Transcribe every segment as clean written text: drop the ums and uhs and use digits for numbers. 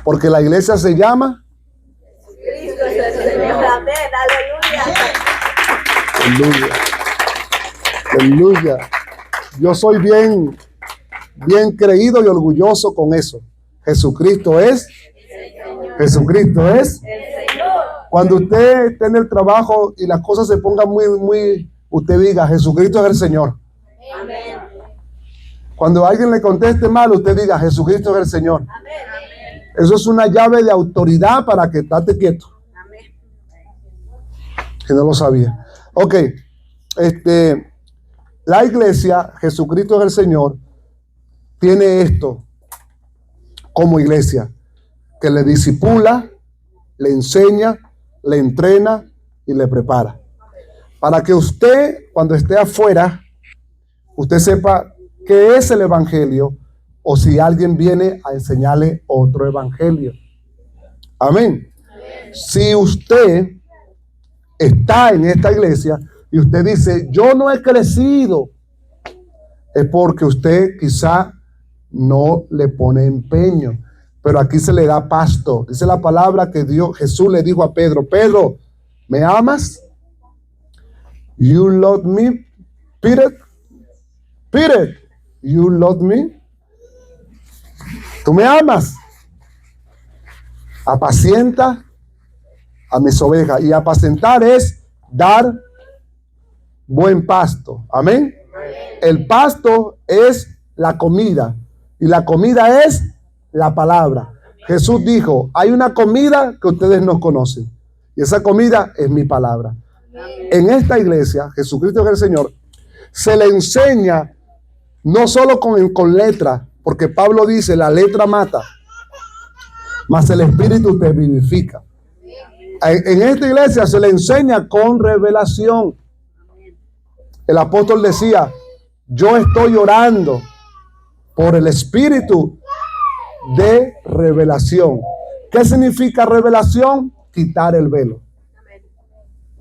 Porque la iglesia se llama Cristo es el Señor. Amén. Aleluya. Aleluya. Aleluya. Yo soy bien creído y orgulloso con eso. Jesucristo es. Jesucristo es. Cuando usted esté en el trabajo y las cosas se pongan muy, usted diga, Jesucristo es el Señor. Amén. Cuando alguien le conteste mal, usted diga, Jesucristo es el Señor. Amén. Eso es una llave de autoridad para que estate quieto. Amén. Que no lo sabía. Ok. La iglesia, Jesucristo es el Señor, tiene esto como iglesia, que le discipula, le enseña, le entrena y le prepara. Para que usted, cuando esté afuera, usted sepa qué es el evangelio o si alguien viene a enseñarle otro evangelio. Amén. Si usted está en esta iglesia y usted dice, yo no he crecido, es porque usted quizá no le pone empeño. Pero aquí se le da pasto. Dice la palabra que Jesús le dijo a Pedro, Pedro, ¿me amas? You love me, Peter. Peter, you love me. Tú me amas. Apacienta a mis ovejas. Y apacentar es dar buen pasto. Amén. El pasto es la comida. Y la comida es la palabra. Jesús dijo, hay una comida que ustedes no conocen. Y esa comida es mi palabra. En esta iglesia, Jesucristo es el Señor, se le enseña no solo con letra, porque Pablo dice, la letra mata, mas el Espíritu te vivifica. En esta iglesia se le enseña con revelación. El apóstol decía, yo estoy orando por el Espíritu de revelación. ¿Qué significa revelación? Quitar el velo.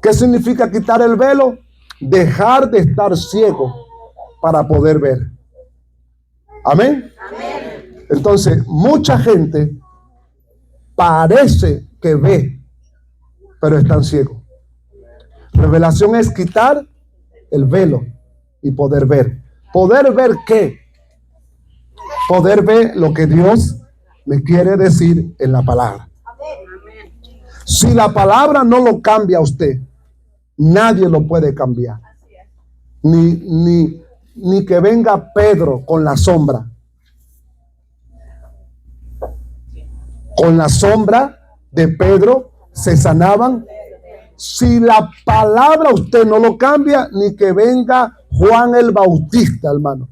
¿Qué significa quitar el velo? Dejar de estar ciego para poder ver. Amén. Amén. Entonces, mucha gente parece que ve, pero están ciegos. Revelación es quitar el velo y poder ver. ¿Poder ver qué? Poder ver lo que Dios me quiere decir en la palabra. Si la palabra no lo cambia a usted, nadie lo puede cambiar. Ni que venga Pedro con la sombra. Con la sombra de Pedro se sanaban. Si la palabra usted no lo cambia, ni que venga Juan el Bautista, hermano.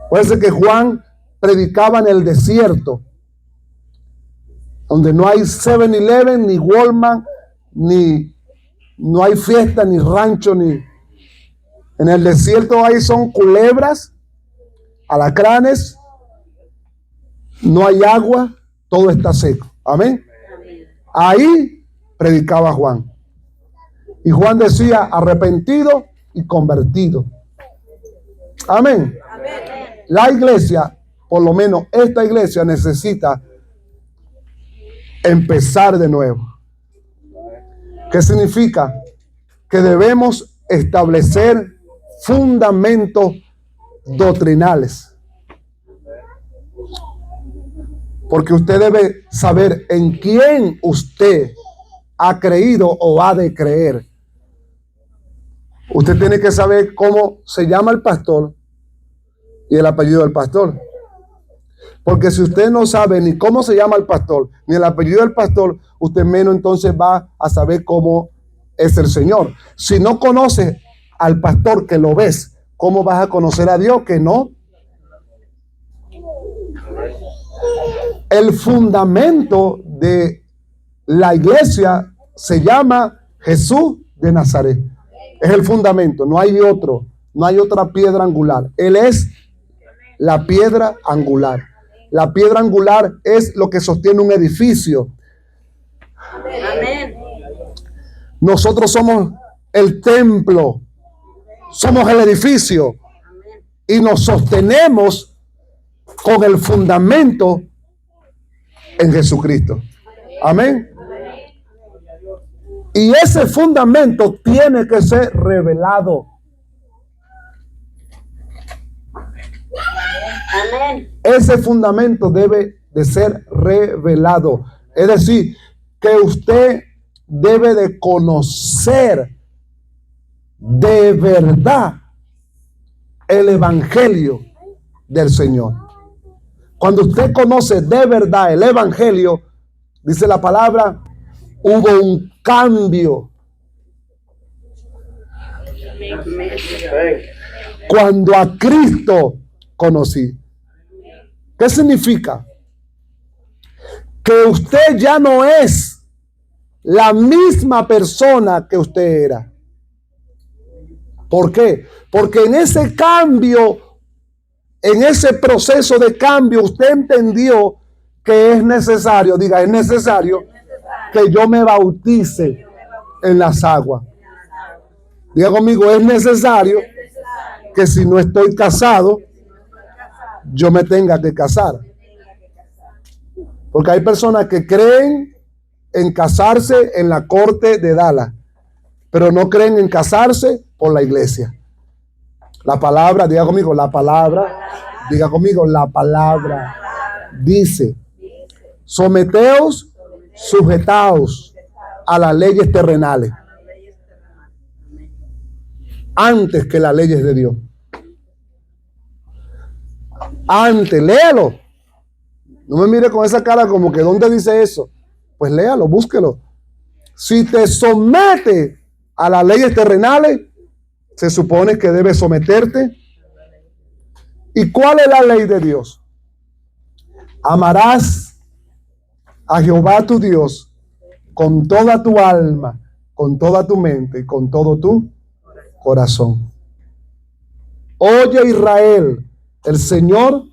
Puede ser que Juan predicaba en el desierto, donde no hay 7-Eleven, ni Walmart, ni no hay fiesta, ni rancho, ni en el desierto ahí son culebras, alacranes, no hay agua, todo está seco. Amén. Ahí predicaba Juan. Y Juan decía arrepentido y convertido. Amén. La iglesia, por lo menos esta iglesia, necesita empezar de nuevo. ¿Qué significa? Que debemos establecer fundamentos doctrinales. Porque usted debe saber en quién usted ha creído o ha de creer. Usted tiene que saber cómo se llama el pastor y el apellido del pastor. Porque si usted no sabe ni cómo se llama el pastor, ni el apellido del pastor, usted menos entonces va a saber cómo es el Señor. Si no conoces al pastor que lo ves, ¿cómo vas a conocer a Dios que no? El fundamento de la iglesia se llama Jesús de Nazaret. Es el fundamento, no hay otro, no hay otra piedra angular. Él es la piedra angular. La piedra angular es lo que sostiene un edificio. Amén. Nosotros somos el templo, somos el edificio y nos sostenemos con el fundamento en Jesucristo. Amén. Y ese fundamento tiene que ser revelado. Amén. Ese fundamento debe de ser revelado. Es decir, que usted debe de conocer de verdad el evangelio del Señor. Cuando usted conoce de verdad el evangelio, dice la palabra, hubo un cambio. Cuando a Cristo conocí. ¿Qué significa? Que usted ya no es la misma persona que usted era. ¿Por qué? Porque en ese cambio, en ese proceso de cambio, usted entendió que es necesario, diga, es necesario que yo me bautice en las aguas. Diga conmigo, es necesario que si no estoy casado, yo me tenga que casar. Porque hay personas que creen en casarse en la corte de Dallas, pero no creen en casarse por la iglesia. La palabra, diga conmigo, la palabra, diga conmigo, la palabra dice, someteos, sujetaos a las leyes terrenales antes que las leyes de Dios. Antes, léalo. No me mire con esa cara como que ¿dónde dice eso? Pues léalo, búsquelo. Si te sometes a las leyes terrenales, se supone que debes someterte. ¿Y cuál es la ley de Dios? Amarás a Jehová tu Dios con toda tu alma, con toda tu mente y con todo tu corazón. Oye Israel, el Señor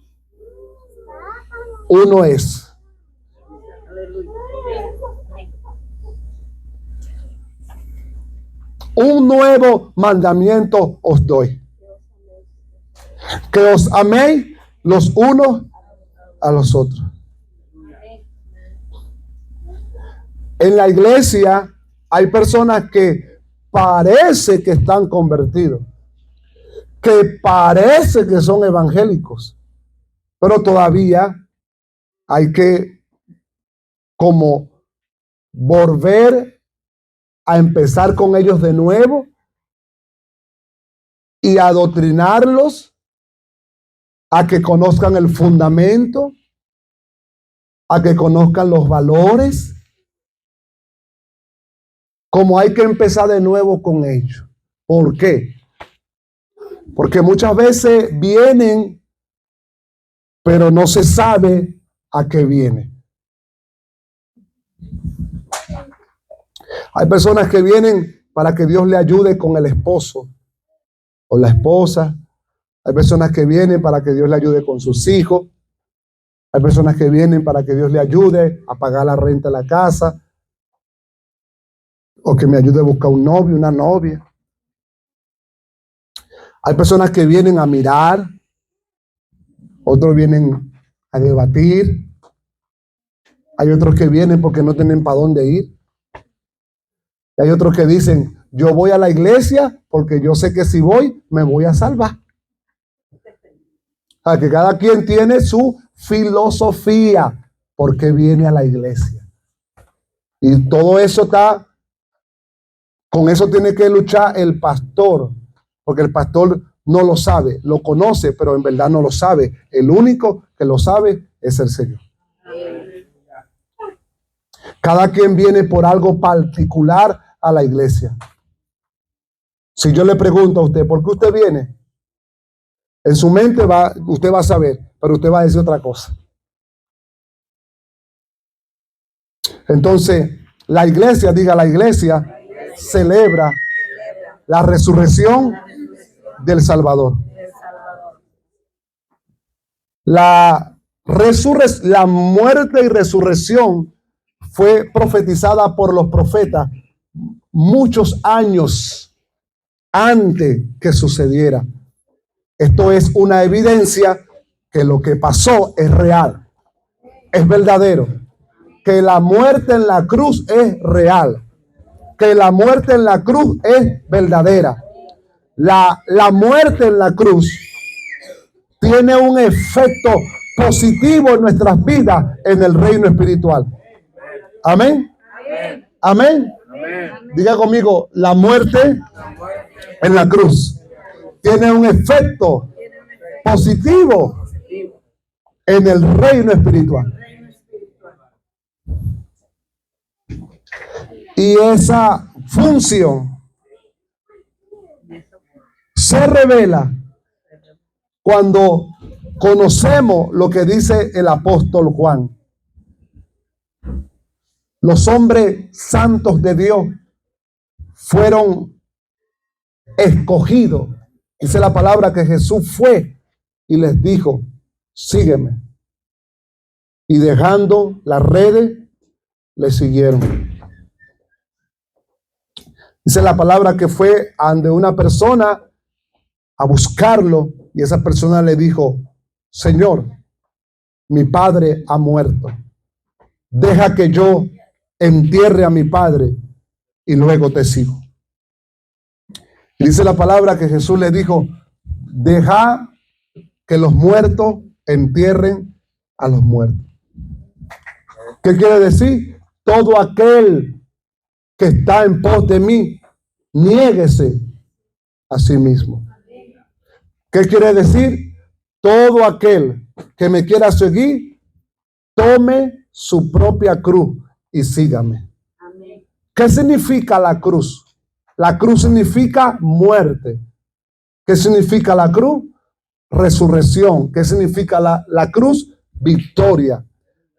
uno es. Un nuevo mandamiento os doy: que os améis los unos a los otros. En la iglesia hay personas que parece que están convertidos, que parece que son evangélicos, pero todavía hay que como volver a empezar con ellos de nuevo y adoctrinarlos a que conozcan el fundamento, a que conozcan los valores. Como hay que empezar de nuevo con ellos. ¿Por qué? Porque muchas veces vienen, pero no se sabe a qué viene. Hay personas que vienen para que Dios le ayude con el esposo o la esposa. Hay personas que vienen para que Dios le ayude con sus hijos. Hay personas que vienen para que Dios le ayude a pagar la renta de la casa. O que me ayude a buscar un novio, una novia. Hay personas que vienen a mirar. Otros vienen a debatir. Hay otros que vienen porque no tienen para dónde ir. Y hay otros que dicen, yo voy a la iglesia porque yo sé que si voy, me voy a salvar. O sea, que cada quien tiene su filosofía porque viene a la iglesia. Y todo eso está, con eso tiene que luchar el pastor, porque el pastor no lo sabe, lo conoce, pero en verdad no lo sabe. El único que lo sabe es el Señor. Cada quien viene por algo particular a la iglesia. Si yo le pregunto a usted, ¿por qué usted viene? En su mente usted va a saber, pero usted va a decir otra cosa. Entonces, la iglesia celebra la resurrección del Salvador. La muerte y resurrección fue profetizada por los profetas muchos años antes que sucediera. Esto es una evidencia que lo que pasó es real, es verdadero, que la muerte en la cruz es real, que la muerte en la cruz es verdadera. La muerte en la cruz tiene un efecto positivo en nuestras vidas en el reino espiritual. Amén. Amén. Diga conmigo, la muerte en la cruz tiene un efecto positivo en el reino espiritual. Y esa función se revela cuando conocemos lo que dice el apóstol Juan. Los hombres santos de Dios fueron escogidos. Dice la palabra que Jesús fue y les dijo, sígueme. Y dejando las redes, le siguieron. Dice la palabra que fue ante una persona a buscarlo y esa persona le dijo, Señor, mi padre ha muerto. Deja que yo entierre a mi padre y luego te sigo. Dice la palabra que Jesús le dijo, deja que los muertos entierren a los muertos. ¿Qué quiere decir? Todo aquel que está en pos de mí, niéguese a sí mismo. ¿Qué quiere decir? Todo aquel que me quiera seguir, tome su propia cruz y sígame. Amén. ¿Qué significa la cruz? La cruz significa muerte. ¿Qué significa la cruz? Resurrección. ¿Qué significa la cruz? Victoria.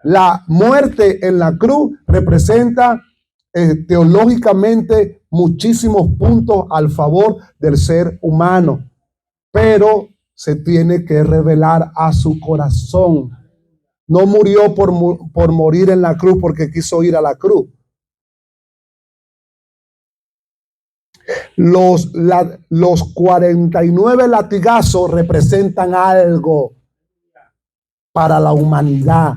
La muerte en la cruz representa teológicamente muchísimos puntos al favor del ser humano, pero se tiene que revelar a su corazón. No murió por morir en la cruz porque quiso ir a la cruz. Los 49 latigazos representan algo para la humanidad.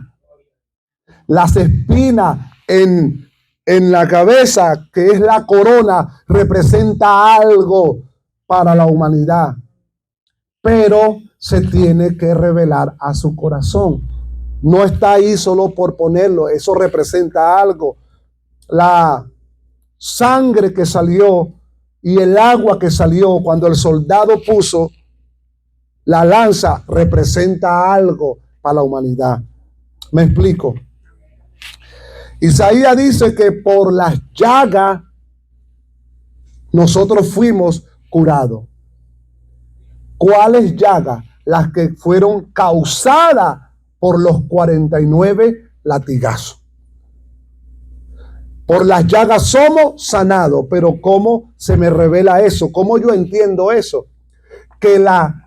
Las espinas en la cabeza, que es la corona, representa algo para la humanidad. Pero se tiene que revelar a su corazón. No está ahí solo por ponerlo, eso representa algo. La sangre que salió y el agua que salió cuando el soldado puso la lanza representa algo para la humanidad. Me explico. Isaías dice que por las llagas nosotros fuimos curados. ¿Cuáles llagas? Las que fueron causadas por los 49 latigazos. Por las llagas somos sanados, pero ¿cómo se me revela eso? ¿Cómo yo entiendo eso? Que la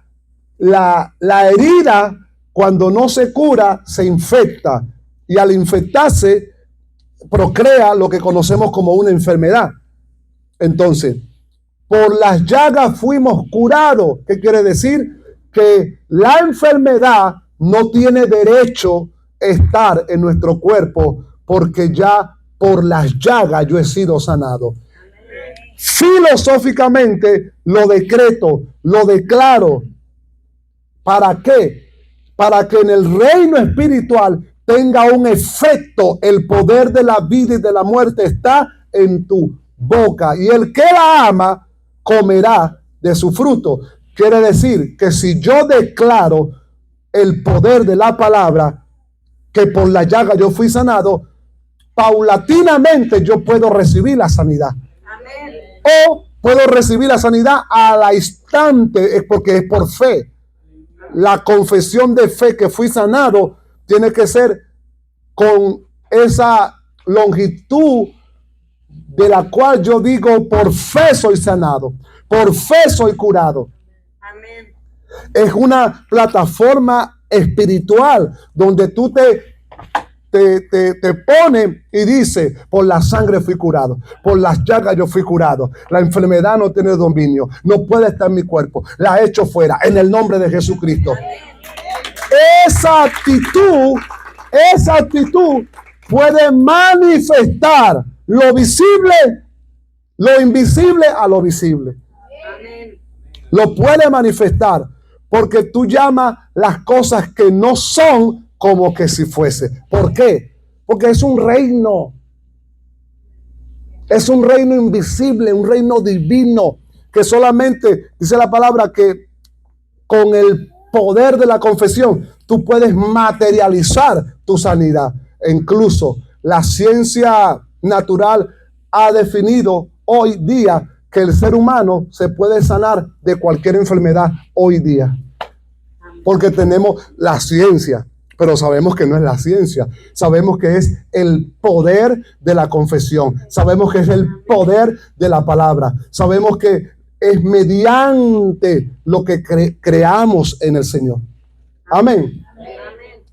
herida, cuando no se cura, se infecta. Y al infectarse, procrea lo que conocemos como una enfermedad. Entonces, por las llagas fuimos curados. ¿Qué quiere decir? Que la enfermedad no tiene derecho a estar en nuestro cuerpo, porque ya por las llagas yo he sido sanado. Filosóficamente lo decreto, lo declaro. ¿Para qué? Para que en el reino espiritual tenga un efecto. El poder de la vida y de la muerte está en tu boca, y el que la ama comerá de su fruto. Quiere decir que si yo declaro el poder de la palabra, que por la llaga yo fui sanado, paulatinamente yo puedo recibir la sanidad. Amén. O puedo recibir la sanidad al instante, es porque es por fe. La confesión de fe que fui sanado tiene que ser con esa longitud de la cual yo digo, por fe soy sanado, por fe soy curado. Amén. Es una plataforma espiritual donde tú te pones y dices, por la sangre fui curado, por las llagas yo fui curado, la enfermedad no tiene dominio, no puede estar en mi cuerpo, la he hecho fuera en el nombre de Jesucristo. esa actitud puede manifestar lo visible, lo invisible a lo visible. Amén. Lo puede manifestar porque tú llamas las cosas que no son como que si fuese. ¿Por qué? Porque es un reino. Es un reino invisible, un reino divino, que solamente, dice la palabra, que con el poder de la confesión tú puedes materializar tu sanidad. E incluso la ciencia natural ha definido hoy día que el ser humano se puede sanar de cualquier enfermedad hoy día. Porque tenemos la ciencia, pero sabemos que no es la ciencia. Sabemos que es el poder de la confesión. Sabemos que es el poder de la palabra. Sabemos que es mediante lo que creamos en el Señor. Amén.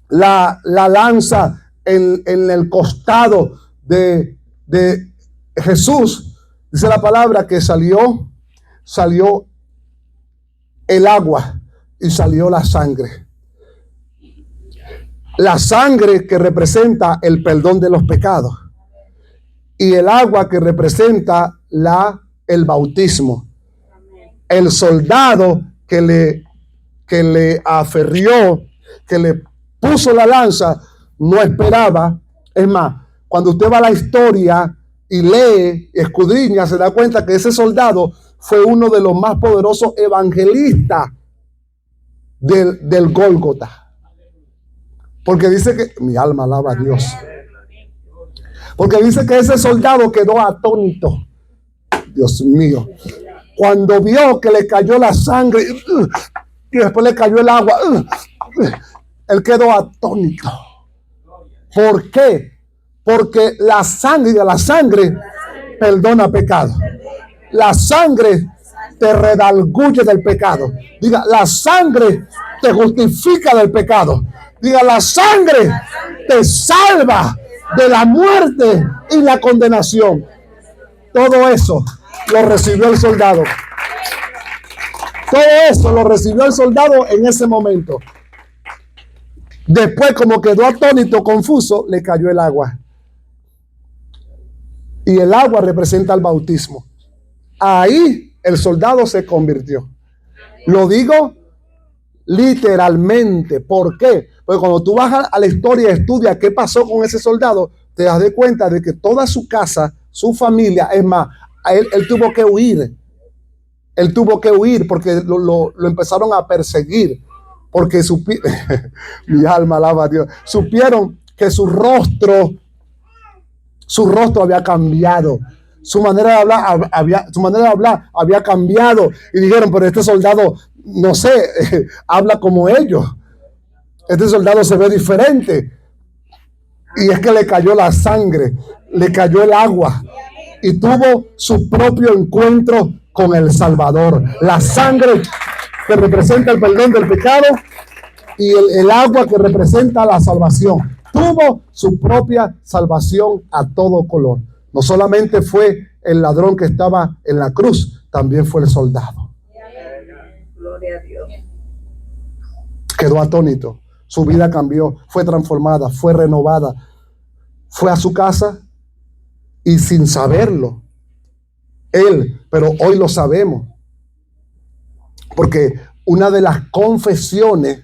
La lanza en el costado de Jesús, dice la palabra que salió el agua y salió la sangre. La sangre que representa el perdón de los pecados y el agua que representa el bautismo. El soldado que le aferrió, que le puso la lanza, no esperaba. Es más, cuando usted va a la historia y lee, escudriña, se da cuenta que ese soldado fue uno de los más poderosos evangelistas del Gólgota. Porque dice que, mi alma alaba a Dios. Porque dice que ese soldado quedó atónito. Dios mío. Cuando vio que le cayó la sangre y después le cayó el agua, él quedó atónito. ¿Por qué? Porque la sangre perdona pecado. La sangre te redalguye del pecado. Diga, la sangre te justifica del pecado. Diga, la sangre te salva de la muerte y la condenación. Todo eso lo recibió el soldado. Todo eso lo recibió el soldado en ese momento. Después, como quedó atónito, confuso, le cayó el agua. Y el agua representa el bautismo. Ahí el soldado se convirtió. Lo digo literalmente. ¿Por qué? Porque cuando tú vas a la historia y estudias qué pasó con ese soldado, te das de cuenta de que toda su casa, su familia, es más, él tuvo que huir. Él tuvo que huir porque lo empezaron a perseguir. Porque mi alma alaba a Dios. Supieron que su rostro había cambiado. Su manera de hablar había cambiado. Y dijeron, pero este soldado, no sé, habla como ellos. Este soldado se ve diferente. Y es que le cayó la sangre, le cayó el agua. Y tuvo su propio encuentro con el Salvador. La sangre que representa el perdón del pecado y el agua que representa la salvación. Tuvo su propia salvación a todo color. No solamente fue el ladrón que estaba en la cruz, también fue el soldado. Gloria a Dios. Quedó atónito. Su vida cambió, fue transformada, fue renovada. Fue a su casa y sin saberlo, pero hoy lo sabemos. Porque una de las confesiones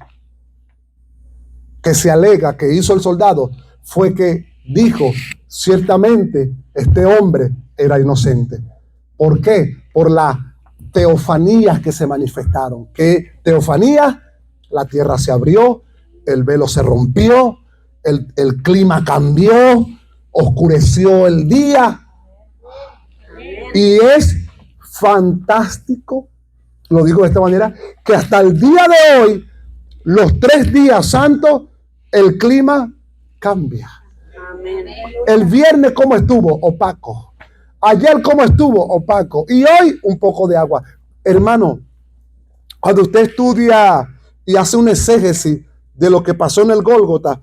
que se alega que hizo el soldado fue que dijo, ciertamente este hombre era inocente. ¿Por qué? Por las teofanías que se manifestaron. ¿Qué teofanías? La tierra se abrió, el velo se rompió, el clima cambió, oscureció el día. Y es fantástico, lo digo de esta manera, que hasta el día de hoy, los 3 días santos, el clima cambia. Amén. El viernes, ¿cómo estuvo? Opaco. Ayer, ¿cómo estuvo? Opaco. Y hoy, un poco de agua. Hermano, cuando usted estudia y hace un exégesis de lo que pasó en el Gólgota,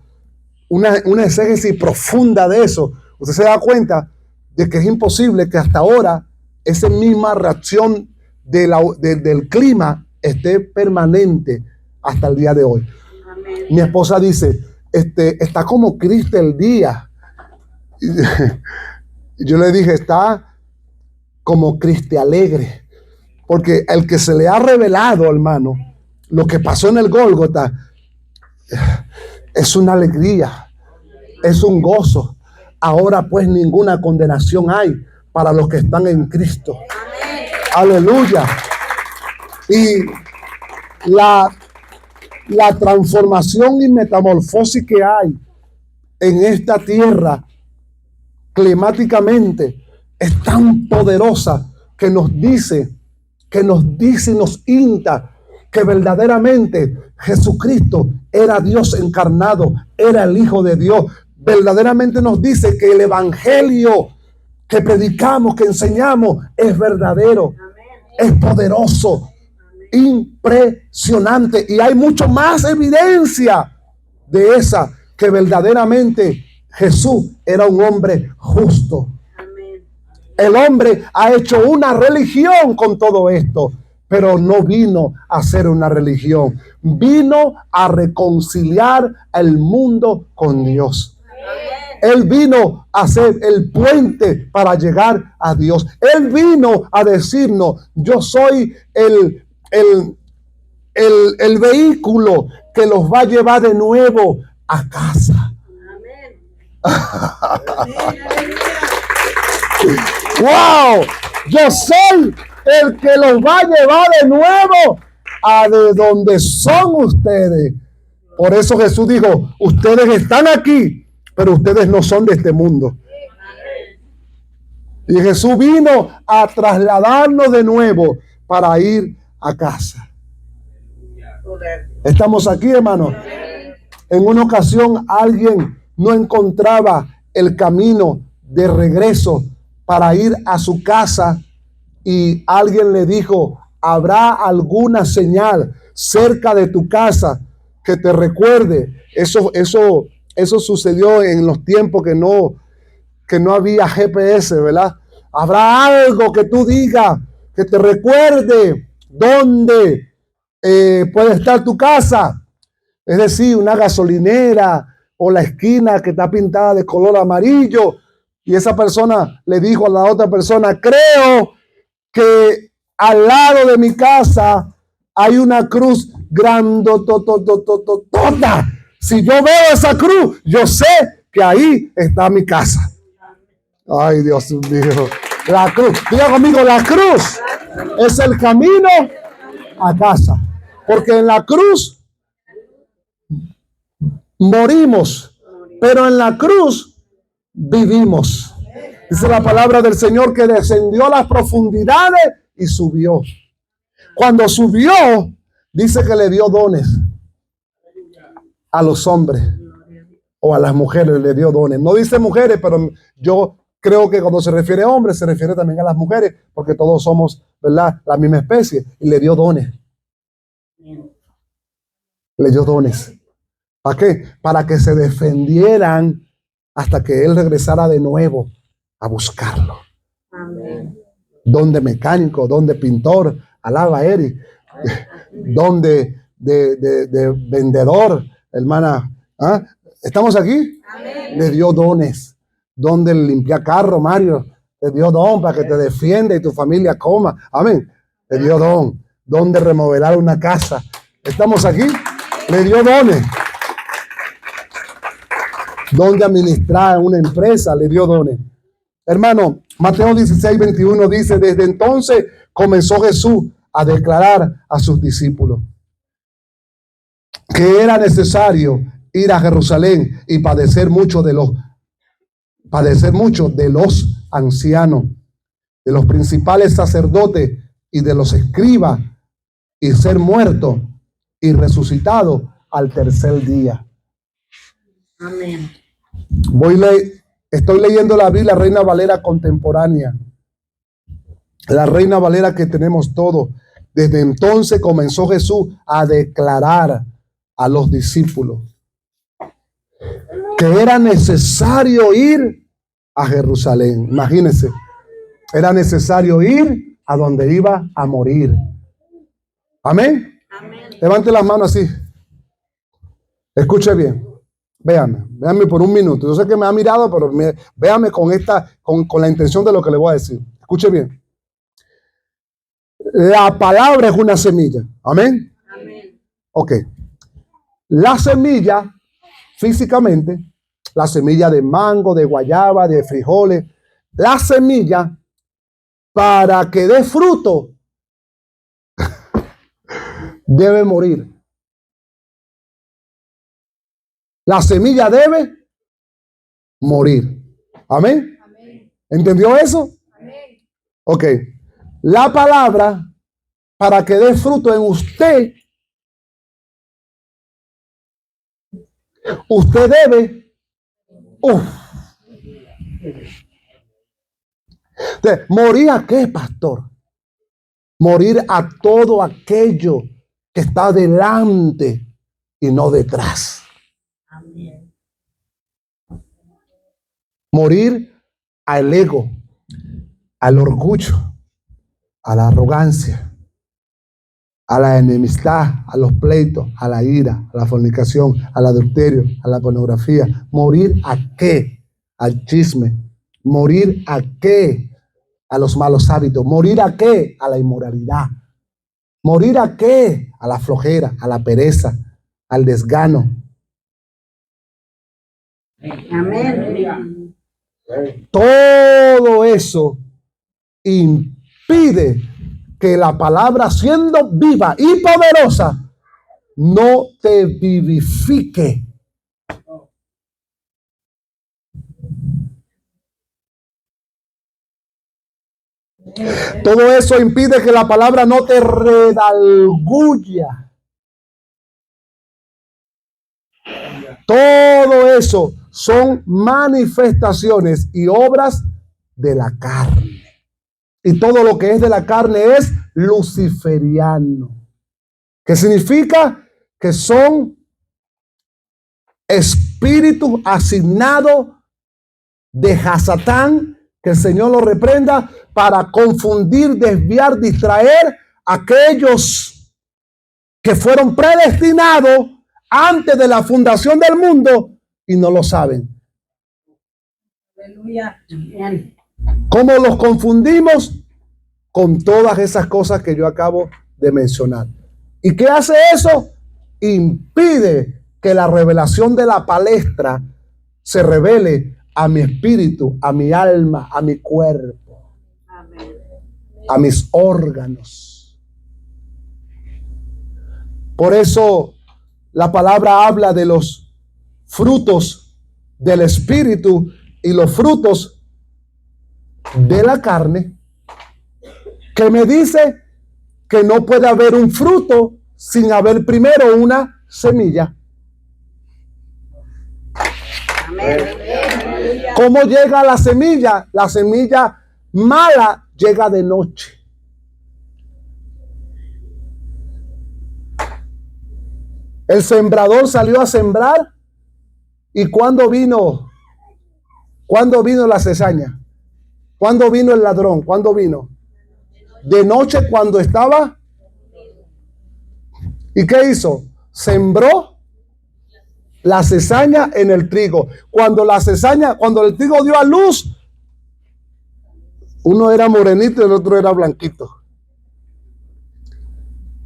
una exégesis profunda de eso, usted se da cuenta de que es imposible que hasta ahora esa misma reacción del clima esté permanente hasta el día de hoy. Amén. Mi esposa dice, está como Cristo el día. Y yo le dije, está como Cristo alegre. Porque el que se le ha revelado, hermano, lo que pasó en el Gólgota, es una alegría, es un gozo. Ahora pues ninguna condenación hay para los que están en Cristo. Aleluya. Y la transformación y metamorfosis que hay en esta tierra climáticamente es tan poderosa que nos dice y nos insta que verdaderamente Jesucristo era Dios encarnado, era el Hijo de Dios. Verdaderamente nos dice que el evangelio que predicamos, que enseñamos, es verdadero, es poderoso, impresionante. Y hay mucho más evidencia de esa, que verdaderamente Jesús era un hombre justo. El hombre ha hecho una religión con todo esto, pero no vino a hacer una religión. Vino a reconciliar el mundo con Dios. Él vino a ser el puente para llegar a Dios. Él vino a decirnos, yo soy el vehículo que los va a llevar de nuevo a casa. ¡Wow! Yo soy el que los va a llevar de nuevo a de donde son ustedes. Por eso Jesús dijo, ustedes están aquí, pero ustedes no son de este mundo. Y Jesús vino a trasladarnos de nuevo para ir a casa. ¿Estamos aquí, hermano? En una ocasión alguien no encontraba el camino de regreso para ir a su casa y alguien le dijo, ¿habrá alguna señal cerca de tu casa que te recuerde? Eso sucedió en los tiempos que no había GPS, ¿verdad? ¿Habrá algo que tú digas que te recuerde dónde puede estar tu casa? Es decir, una gasolinera o la esquina que está pintada de color amarillo. Y esa persona le dijo a la otra persona, creo que al lado de mi casa hay una cruz grandototototota. Si yo veo esa cruz, yo sé que ahí está mi casa. Ay, Dios mío. La cruz, diga conmigo, la cruz es el camino a casa. Porque en la cruz morimos, pero en la cruz vivimos. Dice la palabra del Señor que descendió a las profundidades y subió. Cuando subió, dice que le dio dones a los hombres o a las mujeres, le dio dones. No dice mujeres, pero yo creo que cuando se refiere a hombres, se refiere también a las mujeres, porque todos somos, ¿verdad?, la misma especie. Y le dio dones. Le dio dones. ¿Para qué? Para que se defendieran hasta que Él regresara de nuevo a buscarlo. Amén. Don de mecánico, don de pintor, alaba a Eric. Don de vendedor, hermana. ¿Ah? ¿Estamos aquí? Amén. Le dio dones. Don de limpiar carro, Mario. Le dio don para que te defienda y tu familia coma. Amén. Le dio don. Don de remodelar una casa. ¿Estamos aquí? Le dio dones. Don de administrar una empresa, le dio dones. Hermano, Mateo 16:21 dice, desde entonces comenzó Jesús a declarar a sus discípulos que era necesario ir a Jerusalén y padecer mucho de los ancianos, de los principales sacerdotes y de los escribas, y ser muerto y resucitado al tercer día. Amén. Estoy leyendo la Biblia, Reina Valera contemporánea, la Reina Valera que tenemos todos. Desde entonces comenzó Jesús a declarar a los discípulos que era necesario ir a Jerusalén. Imagínense, era necesario ir a donde iba a morir. Amén. Amén. Levante las manos así. Escuche bien. Véame por un minuto. Yo sé que me ha mirado, pero véame con la intención de lo que le voy a decir. Escuche bien. La palabra es una semilla. Amén. Amén. Ok. La semilla, físicamente, la semilla de mango, de guayaba, de frijoles, la semilla, para que dé fruto, debe morir. La semilla debe morir. Amén. ¿Entendió eso? Ok. La palabra, para que dé fruto en usted, usted debe morir a qué, pastor. Morir a todo aquello que está delante y no detrás. Amén. Morir al ego, al orgullo, a la arrogancia, a la enemistad, a los pleitos, a la ira, a la fornicación, al adulterio, a la pornografía. ¿Morir a qué? Al chisme. ¿Morir a qué? A los malos hábitos. ¿Morir a qué? A la inmoralidad. ¿Morir a qué? A la flojera, a la pereza, al desgano. Amén. Todo eso impide que la palabra, siendo viva y poderosa, no te vivifique. Todo eso impide que la palabra no te redalguya. Todo eso son manifestaciones y obras de la carne. Y todo lo que es de la carne es luciferiano. ¿Qué significa? Que son espíritus asignados de Hasatán, que el Señor lo reprenda, para confundir, desviar, distraer a aquellos que fueron predestinados antes de la fundación del mundo y no lo saben. Aleluya. Amén. ¿Cómo los confundimos? Con todas esas cosas que yo acabo de mencionar. ¿Y qué hace eso? Impide que la revelación de la palestra se revele a mi espíritu, a mi alma, a mi cuerpo, Amén. a mis órganos. Por eso la palabra habla de los frutos del espíritu y los frutos de la carne, que me dice que no puede haber un fruto sin haber primero una semilla. Amén. ¿Cómo llega la semilla? La semilla mala llega de noche. El sembrador salió a sembrar, y ¿cuándo vino la cizaña? ¿Cuándo vino el ladrón? ¿Cuándo vino? De noche, cuando estaba. ¿Y qué hizo? Sembró la cizaña en el trigo. Cuando el trigo dio a luz, uno era morenito y el otro era blanquito.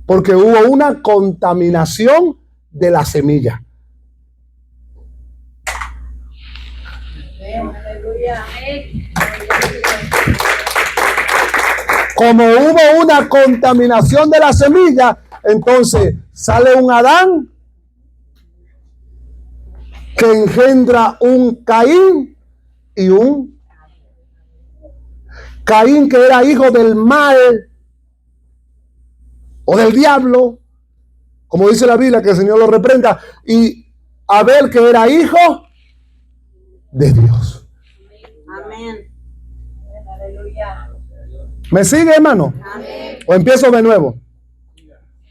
Porque hubo una contaminación de la semilla. Aleluya. Como hubo una contaminación de la semilla, entonces sale un Adán que engendra un Caín y un Caín, que era hijo del mal o del diablo, como dice la Biblia, que el Señor lo reprenda, y Abel, que era hijo de Dios. Amén. Aleluya. ¿Me sigue, hermano? Amén. ¿O empiezo de nuevo?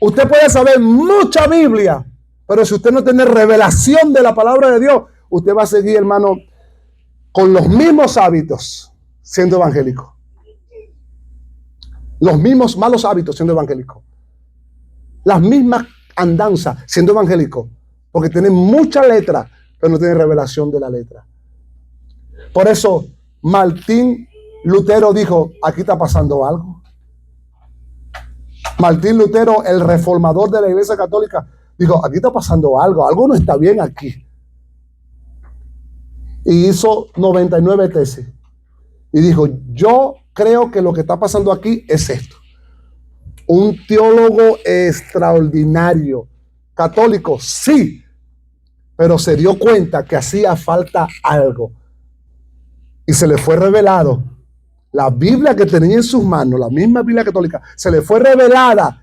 Usted puede saber mucha Biblia, pero si usted no tiene revelación de la palabra de Dios, usted va a seguir, hermano, con los mismos hábitos siendo evangélico. Los mismos malos hábitos siendo evangélico. Las mismas andanzas siendo evangélico. porque tienen mucha letra, pero no tienen revelación de la letra. Por eso Martín Lutero dijo, aquí está pasando algo. Martín Lutero, el reformador de la Iglesia Católica, dijo, aquí está pasando algo, algo no está bien aquí. Y hizo 99 tesis. Y dijo, yo creo que lo que está pasando aquí es esto. Un teólogo extraordinario, católico, sí, pero se dio cuenta que hacía falta algo. Y se le fue revelado. La Biblia que tenía en sus manos, la misma Biblia católica, se le fue revelada.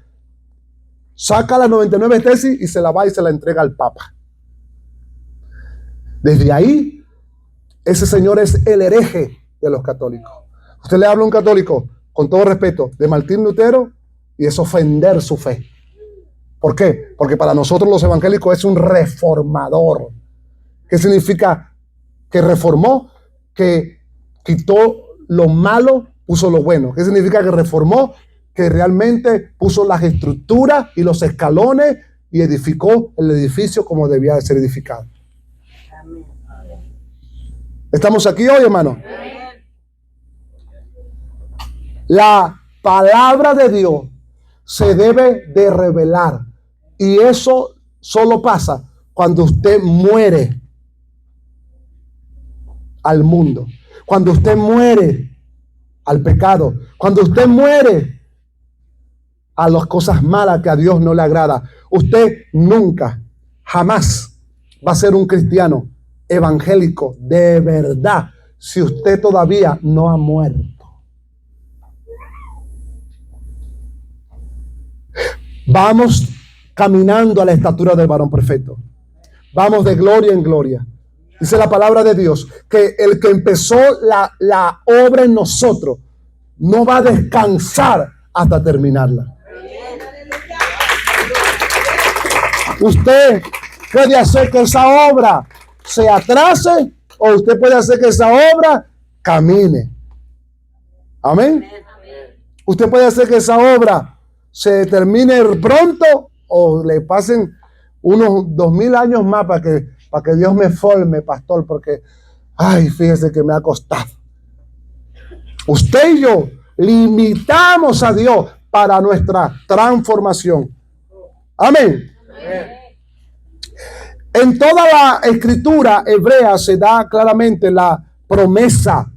Saca las 99 tesis y se la va y se la entrega al Papa. Desde ahí, ese señor es el hereje de los católicos. Usted le habla a un católico, con todo respeto, de Martín Lutero, y es ofender su fe. ¿Por qué? Porque para nosotros los evangélicos es un reformador. ¿Qué significa? Que reformó, que quitó lo malo, puso lo bueno. ¿Qué significa que reformó? Que realmente puso las estructuras y los escalones y edificó el edificio como debía de ser edificado. Amén. ¿Estamos aquí hoy, hermano? La palabra de Dios se debe de revelar, y eso solo pasa cuando usted muere al mundo, cuando usted muere al pecado, cuando usted muere a las cosas malas que a Dios no le agrada. Usted nunca, jamás va a ser un cristiano evangélico de verdad si usted todavía no ha muerto. Vamos caminando a la estatura del varón perfecto. Vamos de gloria en gloria. Dice la palabra de Dios que el que empezó la obra en nosotros no va a descansar hasta terminarla. Usted puede hacer que esa obra se atrase, o usted puede hacer que esa obra camine. Amén. Usted puede hacer que esa obra se termine pronto, o le pasen unos 2000 años más para que Dios me forme, pastor, porque, ay, fíjese que me ha costado. Usted y yo limitamos a Dios para nuestra transformación. Amén. En toda la escritura hebrea se da claramente la promesa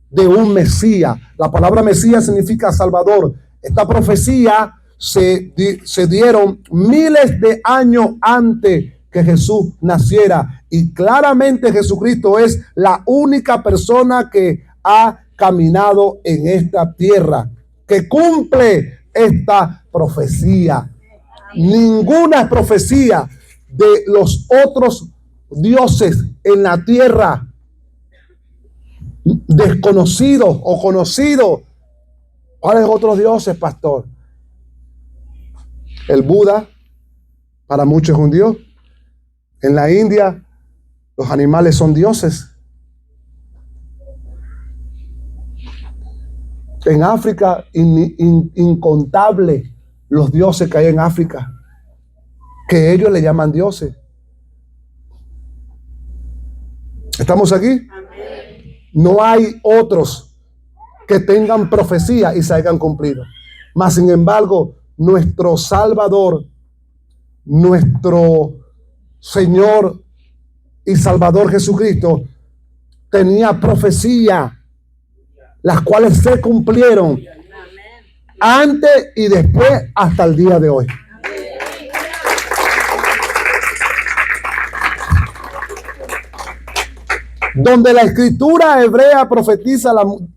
de un Mesías. La palabra Mesías significa Salvador. Esta profecía se dieron miles de años antes que Jesús naciera, y claramente Jesucristo es la única persona que ha caminado en esta tierra, que cumple esta profecía. Ninguna profecía de los otros dioses en la tierra, desconocidos o conocidos. ¿Cuáles otros dioses, pastor? El Buda, para muchos es un dios. En la India, los animales son dioses. En África, incontables los dioses que hay en África, que ellos le llaman dioses. ¿Estamos aquí? No hay otros que tengan profecía y se hayan cumplido. Mas, sin embargo, nuestro Salvador, nuestro Señor y Salvador Jesucristo, tenía profecía, las cuales se cumplieron antes y después hasta el día de hoy. Donde la escritura hebrea profetiza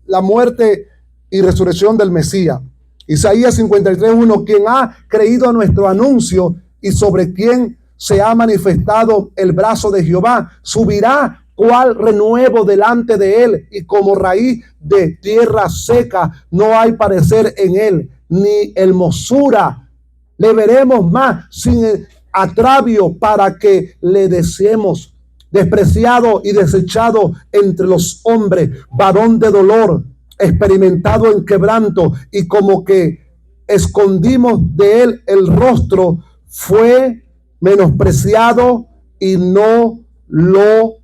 la muerte y resurrección del Mesías. Isaías 53:1, quien ha creído a nuestro anuncio y sobre quien se ha manifestado el brazo de Jehová, subirá cual renuevo delante de él, y como raíz de tierra seca, no hay parecer en él, ni hermosura. Le veremos más sin agravio para que le deseemos. Despreciado y desechado entre los hombres, varón de dolor, experimentado en quebranto, y como que escondimos de él el rostro, fue menospreciado y no lo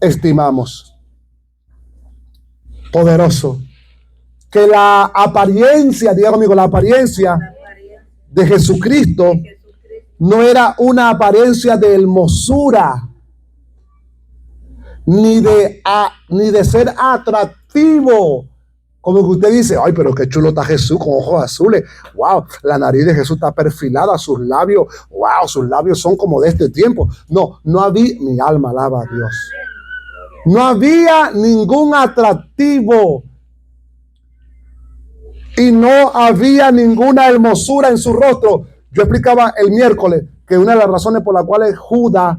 estimamos. Poderoso. Que la apariencia, diga conmigo, la apariencia de Jesucristo no era una apariencia de hermosura, ni de ser atractivo. Como que usted dice, ay, pero qué chulo está Jesús con ojos azules. Wow, la nariz de Jesús está perfilada, sus labios, wow, sus labios son como de este tiempo. No, no había, mi alma alaba a Dios. No había ningún atractivo y no había ninguna hermosura en su rostro. Yo explicaba el miércoles que una de las razones por las cuales Judas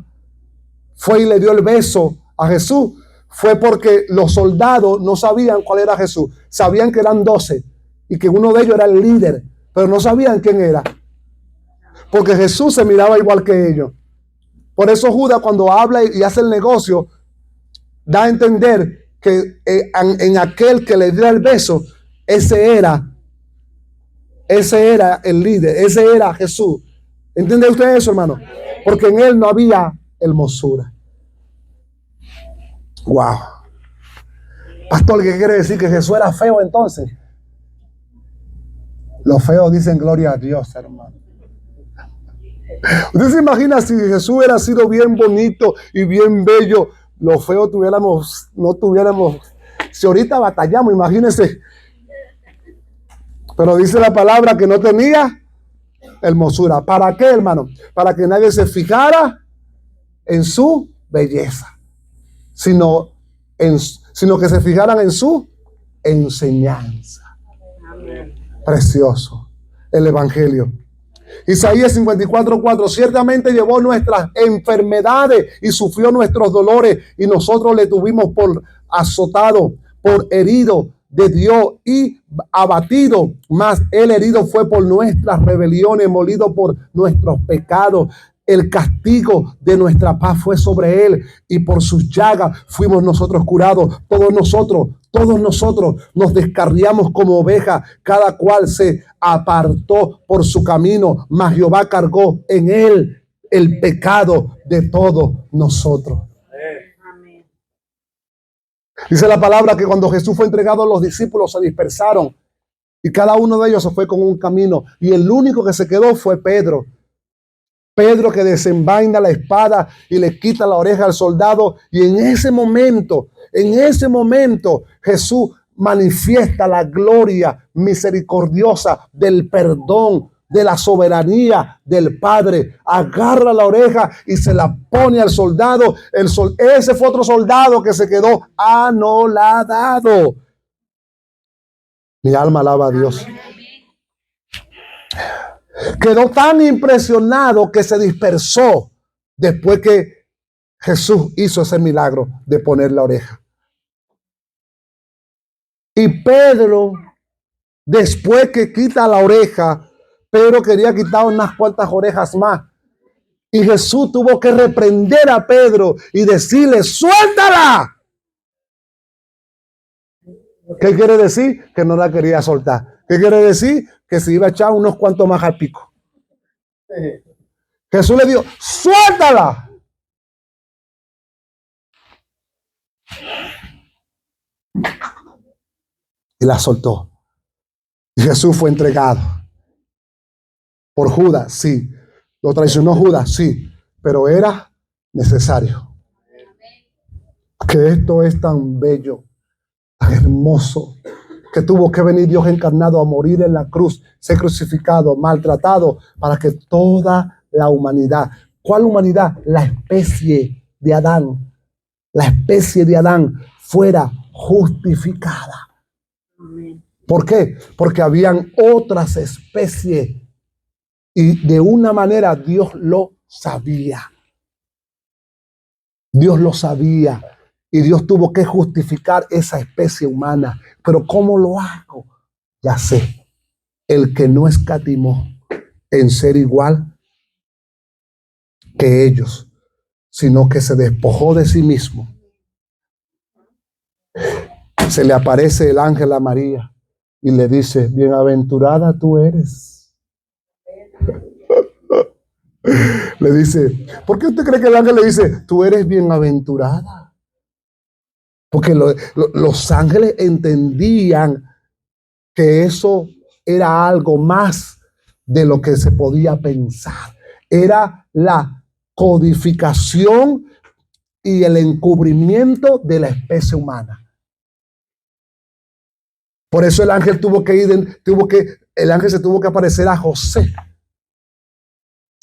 fue y le dio el beso a Jesús fue porque los soldados no sabían cuál era Jesús. Sabían que eran 12 y que uno de ellos era el líder, pero no sabían quién era, porque Jesús se miraba igual que ellos. Por eso Judas, cuando habla y hace el negocio, da a entender que en aquel que le dio el beso, ese era el líder, ese era Jesús. ¿Entiende usted eso, hermano? Porque en él no había hermosura. Wow. Pastor, ¿qué quiere decir? ¿Que Jesús era feo entonces? Los feos dicen gloria a Dios, hermano. ¿Usted se imagina si Jesús hubiera sido bien bonito y bien bello? Los feos no tuviéramos, si ahorita batallamos, imagínense. Pero dice la palabra que no tenía hermosura. ¿Para qué, hermano? Para que nadie se fijara en su belleza, sino que se fijaran en su enseñanza. Amén. Precioso el evangelio. Isaías 54:4, ciertamente llevó nuestras enfermedades y sufrió nuestros dolores, y nosotros le tuvimos por azotado, por herido de Dios y abatido, mas el herido fue por nuestras rebeliones, molido por nuestros pecados. El castigo de nuestra paz fue sobre él, y por sus llagas fuimos nosotros curados. Todos nosotros nos descarriamos como ovejas, cada cual se apartó por su camino, mas Jehová cargó en él el pecado de todos nosotros. Amén. Dice la palabra que cuando Jesús fue entregado, los discípulos se dispersaron y cada uno de ellos se fue con un camino, y el único que se quedó fue Pedro. Pedro, que desenvaina la espada y le quita la oreja al soldado, y en ese momento Jesús manifiesta la gloria misericordiosa del perdón, de la soberanía del Padre. Agarra la oreja y se la pone al soldado. Ese fue otro soldado que se quedó anonadado. Mi alma alaba a Dios. Quedó tan impresionado que se dispersó después que Jesús hizo ese milagro de poner la oreja. Y Pedro, después que quita la oreja, Pedro quería quitar unas cuantas orejas más. Y Jesús tuvo que reprender a Pedro y decirle, ¡suéltala! ¿Qué quiere decir? Que no la quería soltar. ¿Qué quiere decir? Que se iba a echar unos cuantos más al pico. Jesús le dijo, ¡suéltala! Y la soltó. Y Jesús fue entregado. Por Judas, sí. Lo traicionó Judas, sí. Pero era necesario. Que esto es tan bello, tan hermoso, que tuvo que venir Dios encarnado a morir en la cruz, ser crucificado, maltratado, para que toda la humanidad, ¿cuál humanidad? La especie de Adán, fuera justificada. Amén. ¿Por qué? Porque habían otras especies y de una manera Dios lo sabía. Dios lo sabía. Y Dios tuvo que justificar esa especie humana. Pero ¿cómo lo hago? Ya sé. El que no escatimó en ser igual que ellos, sino que se despojó de sí mismo. Se le aparece el ángel a María y le dice, bienaventurada tú eres. Le dice, ¿por qué usted cree que el ángel le dice, tú eres bienaventurada? Porque los ángeles entendían que eso era algo más de lo que se podía pensar. Era la codificación y el encubrimiento de la especie humana. Por eso el ángel el ángel se tuvo que aparecer a José.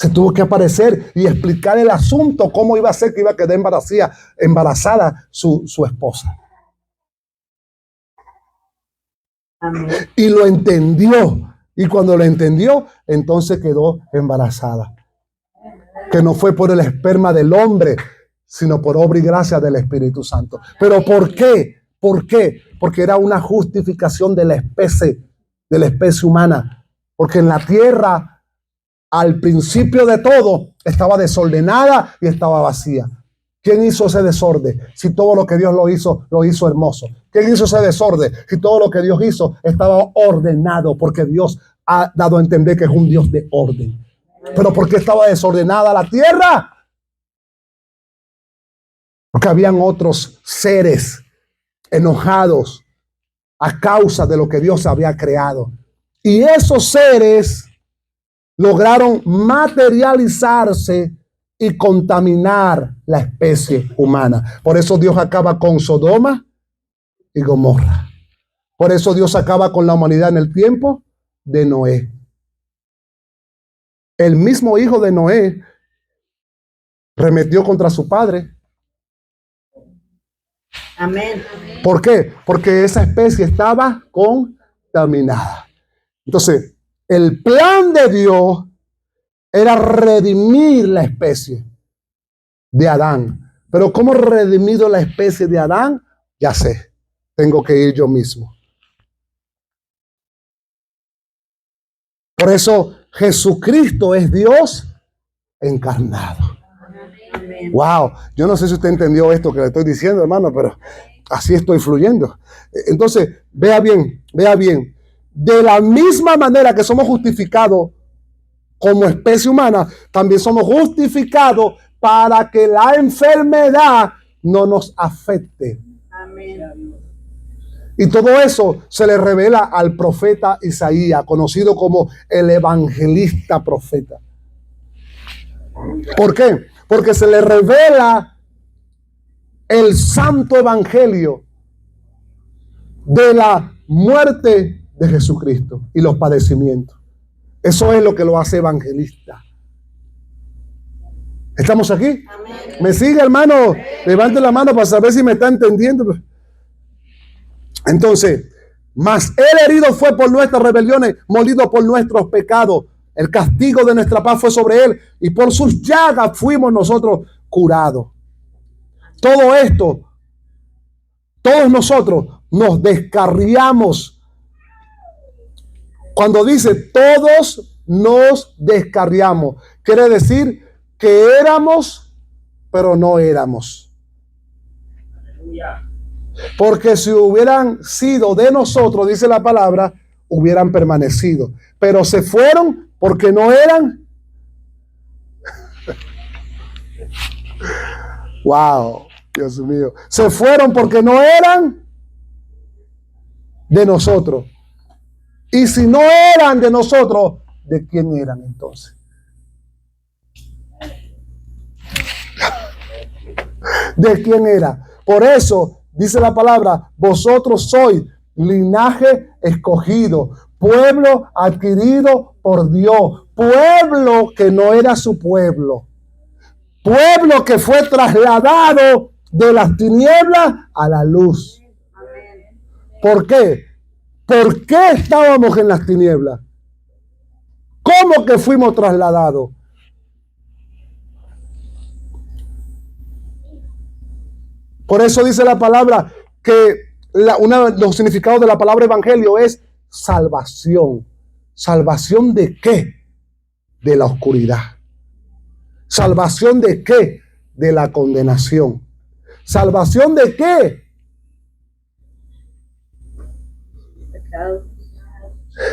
Se tuvo que aparecer y explicar el asunto, cómo iba a ser que iba a quedar embarazada su esposa. Amén. Y lo entendió. Y cuando lo entendió, entonces quedó embarazada. Que no fue por el esperma del hombre, sino por obra y gracia del Espíritu Santo. ¿Pero por qué? ¿Por qué? Porque era una justificación de la especie humana. Porque en la tierra, al principio de todo, estaba desordenada y estaba vacía. ¿Quién hizo ese desorden? Si todo lo que Dios lo hizo hermoso. ¿Quién hizo ese desorden? Si todo lo que Dios hizo estaba ordenado, porque Dios ha dado a entender que es un Dios de orden. ¿Pero por qué estaba desordenada la tierra? Porque habían otros seres enojados a causa de lo que Dios había creado. Y esos seres lograron materializarse y contaminar la especie humana. Por eso Dios acaba con Sodoma y Gomorra. Por eso Dios acaba con la humanidad en el tiempo de Noé. El mismo hijo de Noé remetió contra su padre. Amén. ¿Por qué? Porque esa especie estaba contaminada. Entonces, el plan de Dios era redimir la especie de Adán. Pero ¿cómo redimido la especie de Adán? Ya sé, tengo que ir yo mismo. Por eso Jesucristo es Dios encarnado. Amén. Wow, yo no sé si usted entendió esto que le estoy diciendo, hermano, pero así estoy fluyendo. Entonces, vea bien. De la misma manera que somos justificados como especie humana, también somos justificados para que la enfermedad no nos afecte. Amén. Y todo eso se le revela al profeta Isaías, conocido como el evangelista profeta. ¿Por qué? Porque se le revela el santo evangelio de la muerte de Jesucristo y los padecimientos. Eso es lo que lo hace evangelista. ¿Estamos aquí? Amén. ¿Me sigue, hermano? Levante la mano para saber si me está entendiendo. Entonces, mas el herido fue por nuestras rebeliones, molido por nuestros pecados. El castigo de nuestra paz fue sobre él, y por sus llagas fuimos nosotros curados. Todo esto, todos nosotros nos descarriamos. Cuando dice todos nos descarriamos, quiere decir que éramos, pero no éramos. Porque si hubieran sido de nosotros, dice la palabra, hubieran permanecido. Pero se fueron porque no eran. Wow, Dios mío. Se fueron porque no eran de nosotros. Y si no eran de nosotros, ¿de quién eran entonces? ¿De quién era? Por eso dice la palabra, vosotros sois linaje escogido, pueblo adquirido por Dios, pueblo que no era su pueblo, pueblo que fue trasladado de las tinieblas a la luz. Amén. ¿Por qué? ¿Por qué estábamos en las tinieblas? ¿Cómo que fuimos trasladados? Por eso dice la palabra que uno de los significados de la palabra evangelio es salvación. ¿Salvación de qué? De la oscuridad. ¿Salvación de qué? De la condenación. ¿Salvación de qué?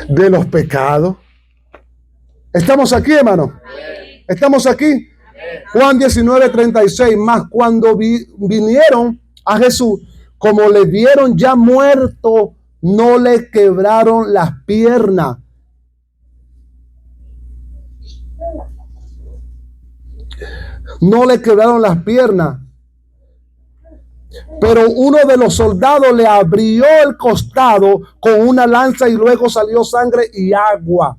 De los pecados. ¿Estamos aquí, hermano? ¿Estamos aquí? Juan 19:36. Más cuando vinieron a Jesús, como le vieron ya muerto, no le quebraron las piernas. No le quebraron las piernas. Pero uno de los soldados le abrió el costado con una lanza y luego salió sangre y agua.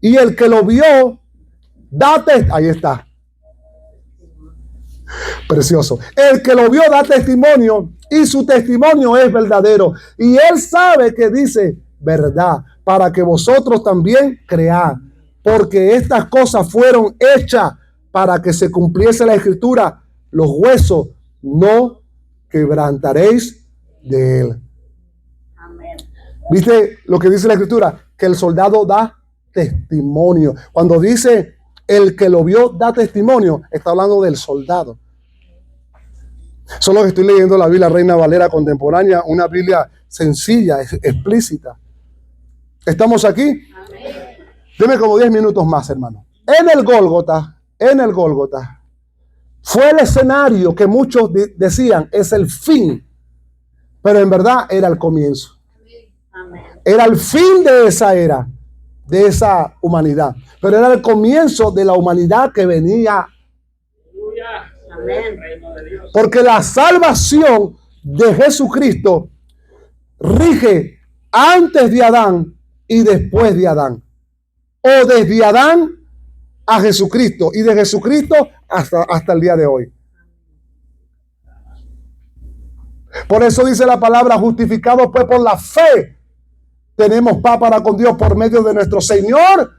Y el que lo vio, ahí está. Precioso. El que lo vio da testimonio y su testimonio es verdadero. Y él sabe que dice verdad para que vosotros también creáis. Porque estas cosas fueron hechas para que se cumpliese la escritura. Los huesos no quebrantaréis de él. Amén. ¿Viste lo que dice la escritura? Que el soldado da testimonio. Cuando dice el que lo vio da testimonio, está hablando del soldado. Solo que estoy leyendo la Biblia Reina Valera contemporánea, una Biblia sencilla, explícita. ¿Estamos aquí? Amén. Deme como 10 minutos más, hermano. En el Gólgota, fue el escenario que muchos decían es el fin, pero en verdad era el comienzo. Amén. Era el fin de esa era, de esa humanidad, pero era el comienzo de la humanidad que venía. Amén. Porque la salvación de Jesucristo rige antes de Adán y después de Adán, o desde Adán a Jesucristo y de Jesucristo hasta el día de hoy. Por eso dice la palabra: justificados pues por la fe, tenemos paz para con Dios por medio de nuestro Señor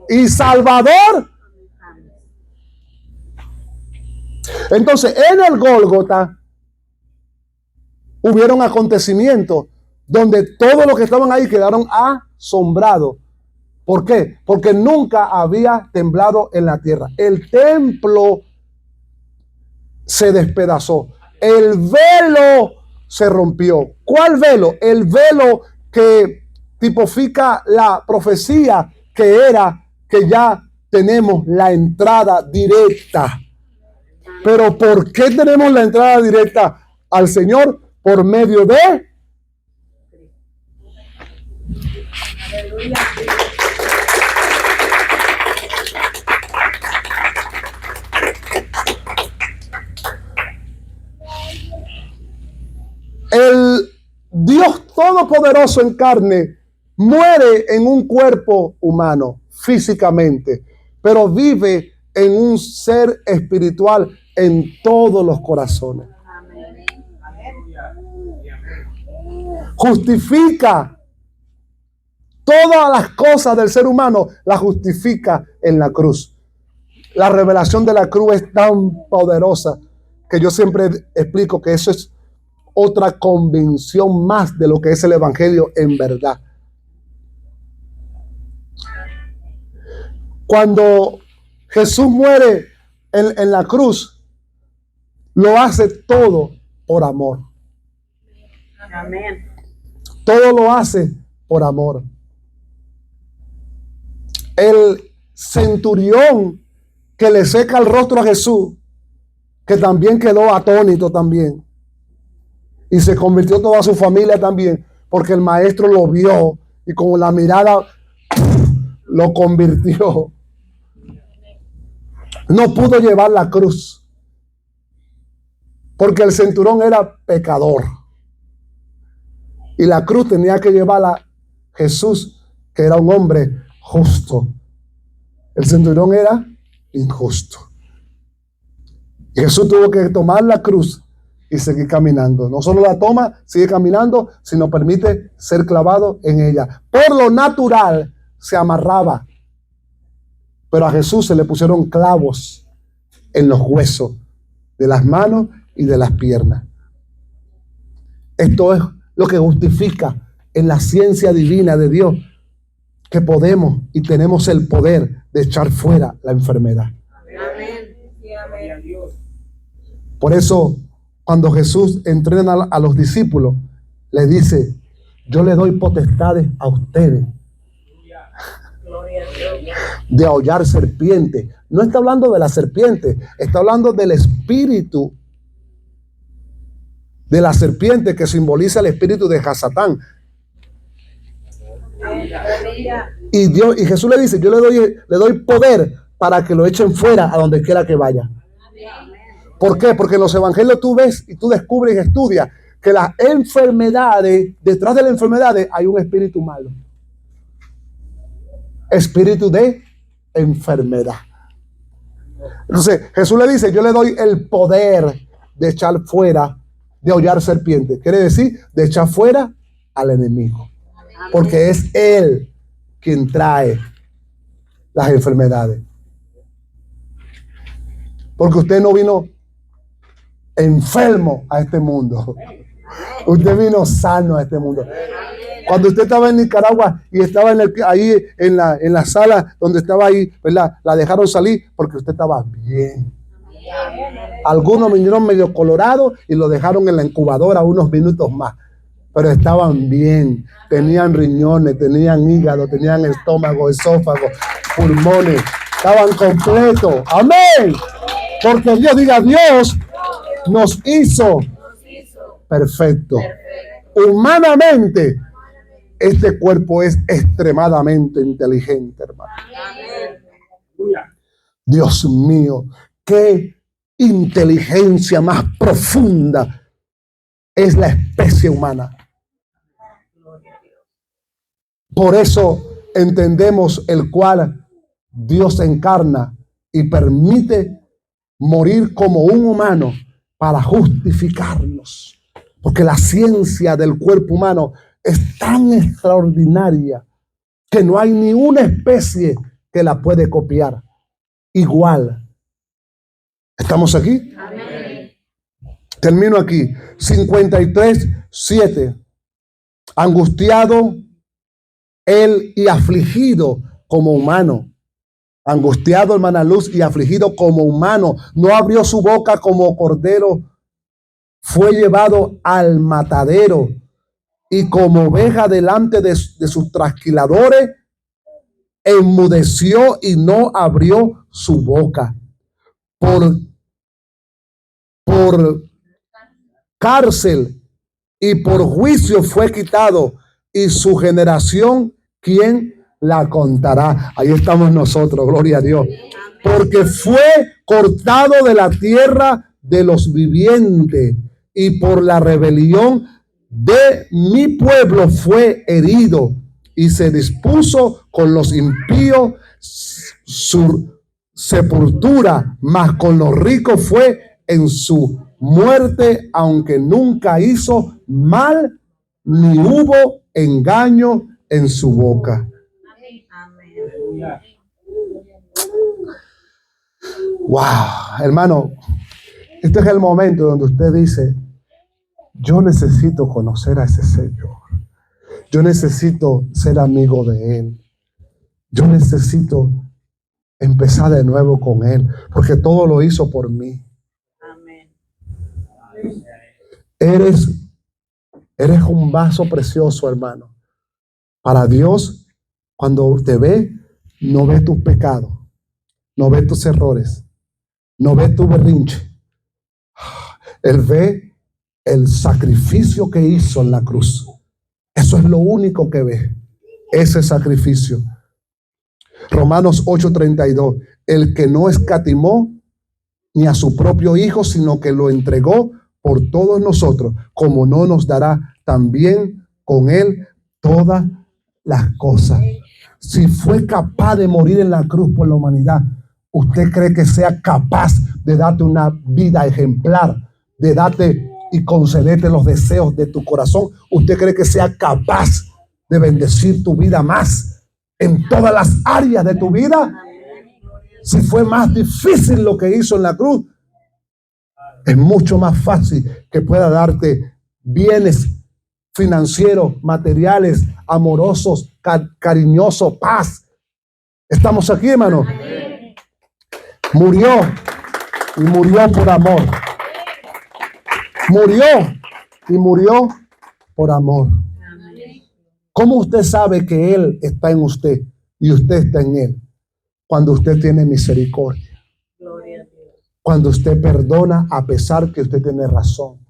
y Salvador. Entonces, en el Gólgota hubieron acontecimientos donde todos los que estaban ahí quedaron asombrados. ¿Por qué? Porque nunca había temblado en la tierra. El templo se despedazó. El velo se rompió. ¿Cuál velo? El velo que tipifica la profecía que era que ya tenemos la entrada directa. Pero ¿por qué tenemos la entrada directa al Señor? Por medio de... Aleluya. El Dios Todopoderoso en carne muere en un cuerpo humano, físicamente, pero vive en un ser espiritual en todos los corazones. Amén. Justifica todas las cosas del ser humano, las justifica en la cruz. La revelación de la cruz es tan poderosa que yo siempre explico que eso es otra convicción más de lo que es el evangelio en verdad. Cuando Jesús muere en la cruz, lo hace todo por amor. Amén. Todo lo hace por amor. El centurión que le seca el rostro a Jesús, que también quedó atónito también, y se convirtió toda su familia también, porque el maestro lo vio y con la mirada lo convirtió. No pudo llevar la cruz, porque el centurión era pecador. Y la cruz tenía que llevarla Jesús, que era un hombre justo. El centurión era injusto. Y Jesús tuvo que tomar la cruz y seguir caminando. No solo la toma, sigue caminando, sino permite ser clavado en ella. Por lo natural se amarraba, pero a Jesús se le pusieron clavos en los huesos de las manos y de las piernas. Esto es lo que justifica en la ciencia divina de Dios que podemos y tenemos el poder de echar fuera la enfermedad. Amén. Por eso, cuando Jesús entrena a los discípulos, le dice: yo le doy potestades a ustedes Gloria a Dios. de hollar serpiente. No está hablando de la serpiente, está hablando del espíritu de la serpiente, que simboliza el espíritu de Hasatán. Y Jesús le dice, yo le doy poder para que lo echen fuera a donde quiera que vaya. ¿Por qué? Porque en los evangelios tú ves y tú descubres y estudias que las enfermedades, detrás de las enfermedades hay un espíritu malo. Espíritu de enfermedad. Entonces Jesús le dice, yo le doy el poder de echar fuera, de hollar serpientes. Quiere decir, de echar fuera al enemigo. Porque es Él quien trae las enfermedades. Porque usted no vino enfermo a este mundo. Usted vino sano a este mundo. Cuando usted estaba en Nicaragua y estaba ahí en la sala donde estaba ahí, ¿verdad? La dejaron salir porque usted estaba bien. Algunos vinieron medio colorados y lo dejaron en la incubadora unos minutos más. Pero estaban bien. Tenían riñones, tenían hígado, tenían estómago, esófago, pulmones. Estaban completos. Amén. Porque Dios, diga, Dios nos hizo perfecto. Humanamente, este cuerpo es extremadamente inteligente, hermano. Dios mío, qué inteligencia más profunda es la especie humana. Por eso entendemos el cual Dios se encarna y permite morir como un humano para justificarnos. Porque la ciencia del cuerpo humano es tan extraordinaria que no hay ni una especie que la puede copiar. Igual. ¿Estamos aquí? Amén. Termino aquí. 53:7. Angustiado él y afligido como humano. Angustiado, hermana Luz, y afligido como humano. No abrió su boca como cordero. Fue llevado al matadero. Y como oveja delante de sus trasquiladores, enmudeció y no abrió su boca. Por cárcel y por juicio fue quitado. Y su generación, ¿quién la contará? Ahí estamos nosotros, gloria a Dios. Porque fue cortado de la tierra de los vivientes, y por la rebelión de mi pueblo fue herido, y se dispuso con los impíos su sepultura, mas con los ricos fue en su muerte, aunque nunca hizo mal, ni hubo engaño en su boca. Wow, hermano, este es el momento donde usted dice, yo necesito conocer a ese Señor. Yo necesito ser amigo de Él. Yo necesito empezar de nuevo con Él, porque todo lo hizo por mí. Amén. Eres un vaso precioso, hermano. Para Dios, cuando te ve, no ve tus pecados, no ve tus errores, no ve tu berrinche. Él ve el sacrificio que hizo en la cruz. Eso es lo único que ve, ese sacrificio. Romanos 8:32. El que no escatimó ni a su propio Hijo, sino que lo entregó por todos nosotros, como no nos dará también con Él todas las cosas. Si fue capaz de morir en la cruz por la humanidad, ¿usted cree que sea capaz de darte una vida ejemplar, de darte y concederte los deseos de tu corazón? ¿Usted cree que sea capaz de bendecir tu vida más en todas las áreas de tu vida? Si fue más difícil lo que hizo en la cruz, es mucho más fácil que pueda darte bienes financieros, materiales, amorosos, cariñosos, paz. ¿Estamos aquí, hermano? Murió, y murió por amor. Murió y murió por amor. ¿Cómo usted sabe que Él está en usted y usted está en Él? Cuando usted tiene misericordia. Gloria a Dios. Cuando usted perdona a pesar que usted tiene razón.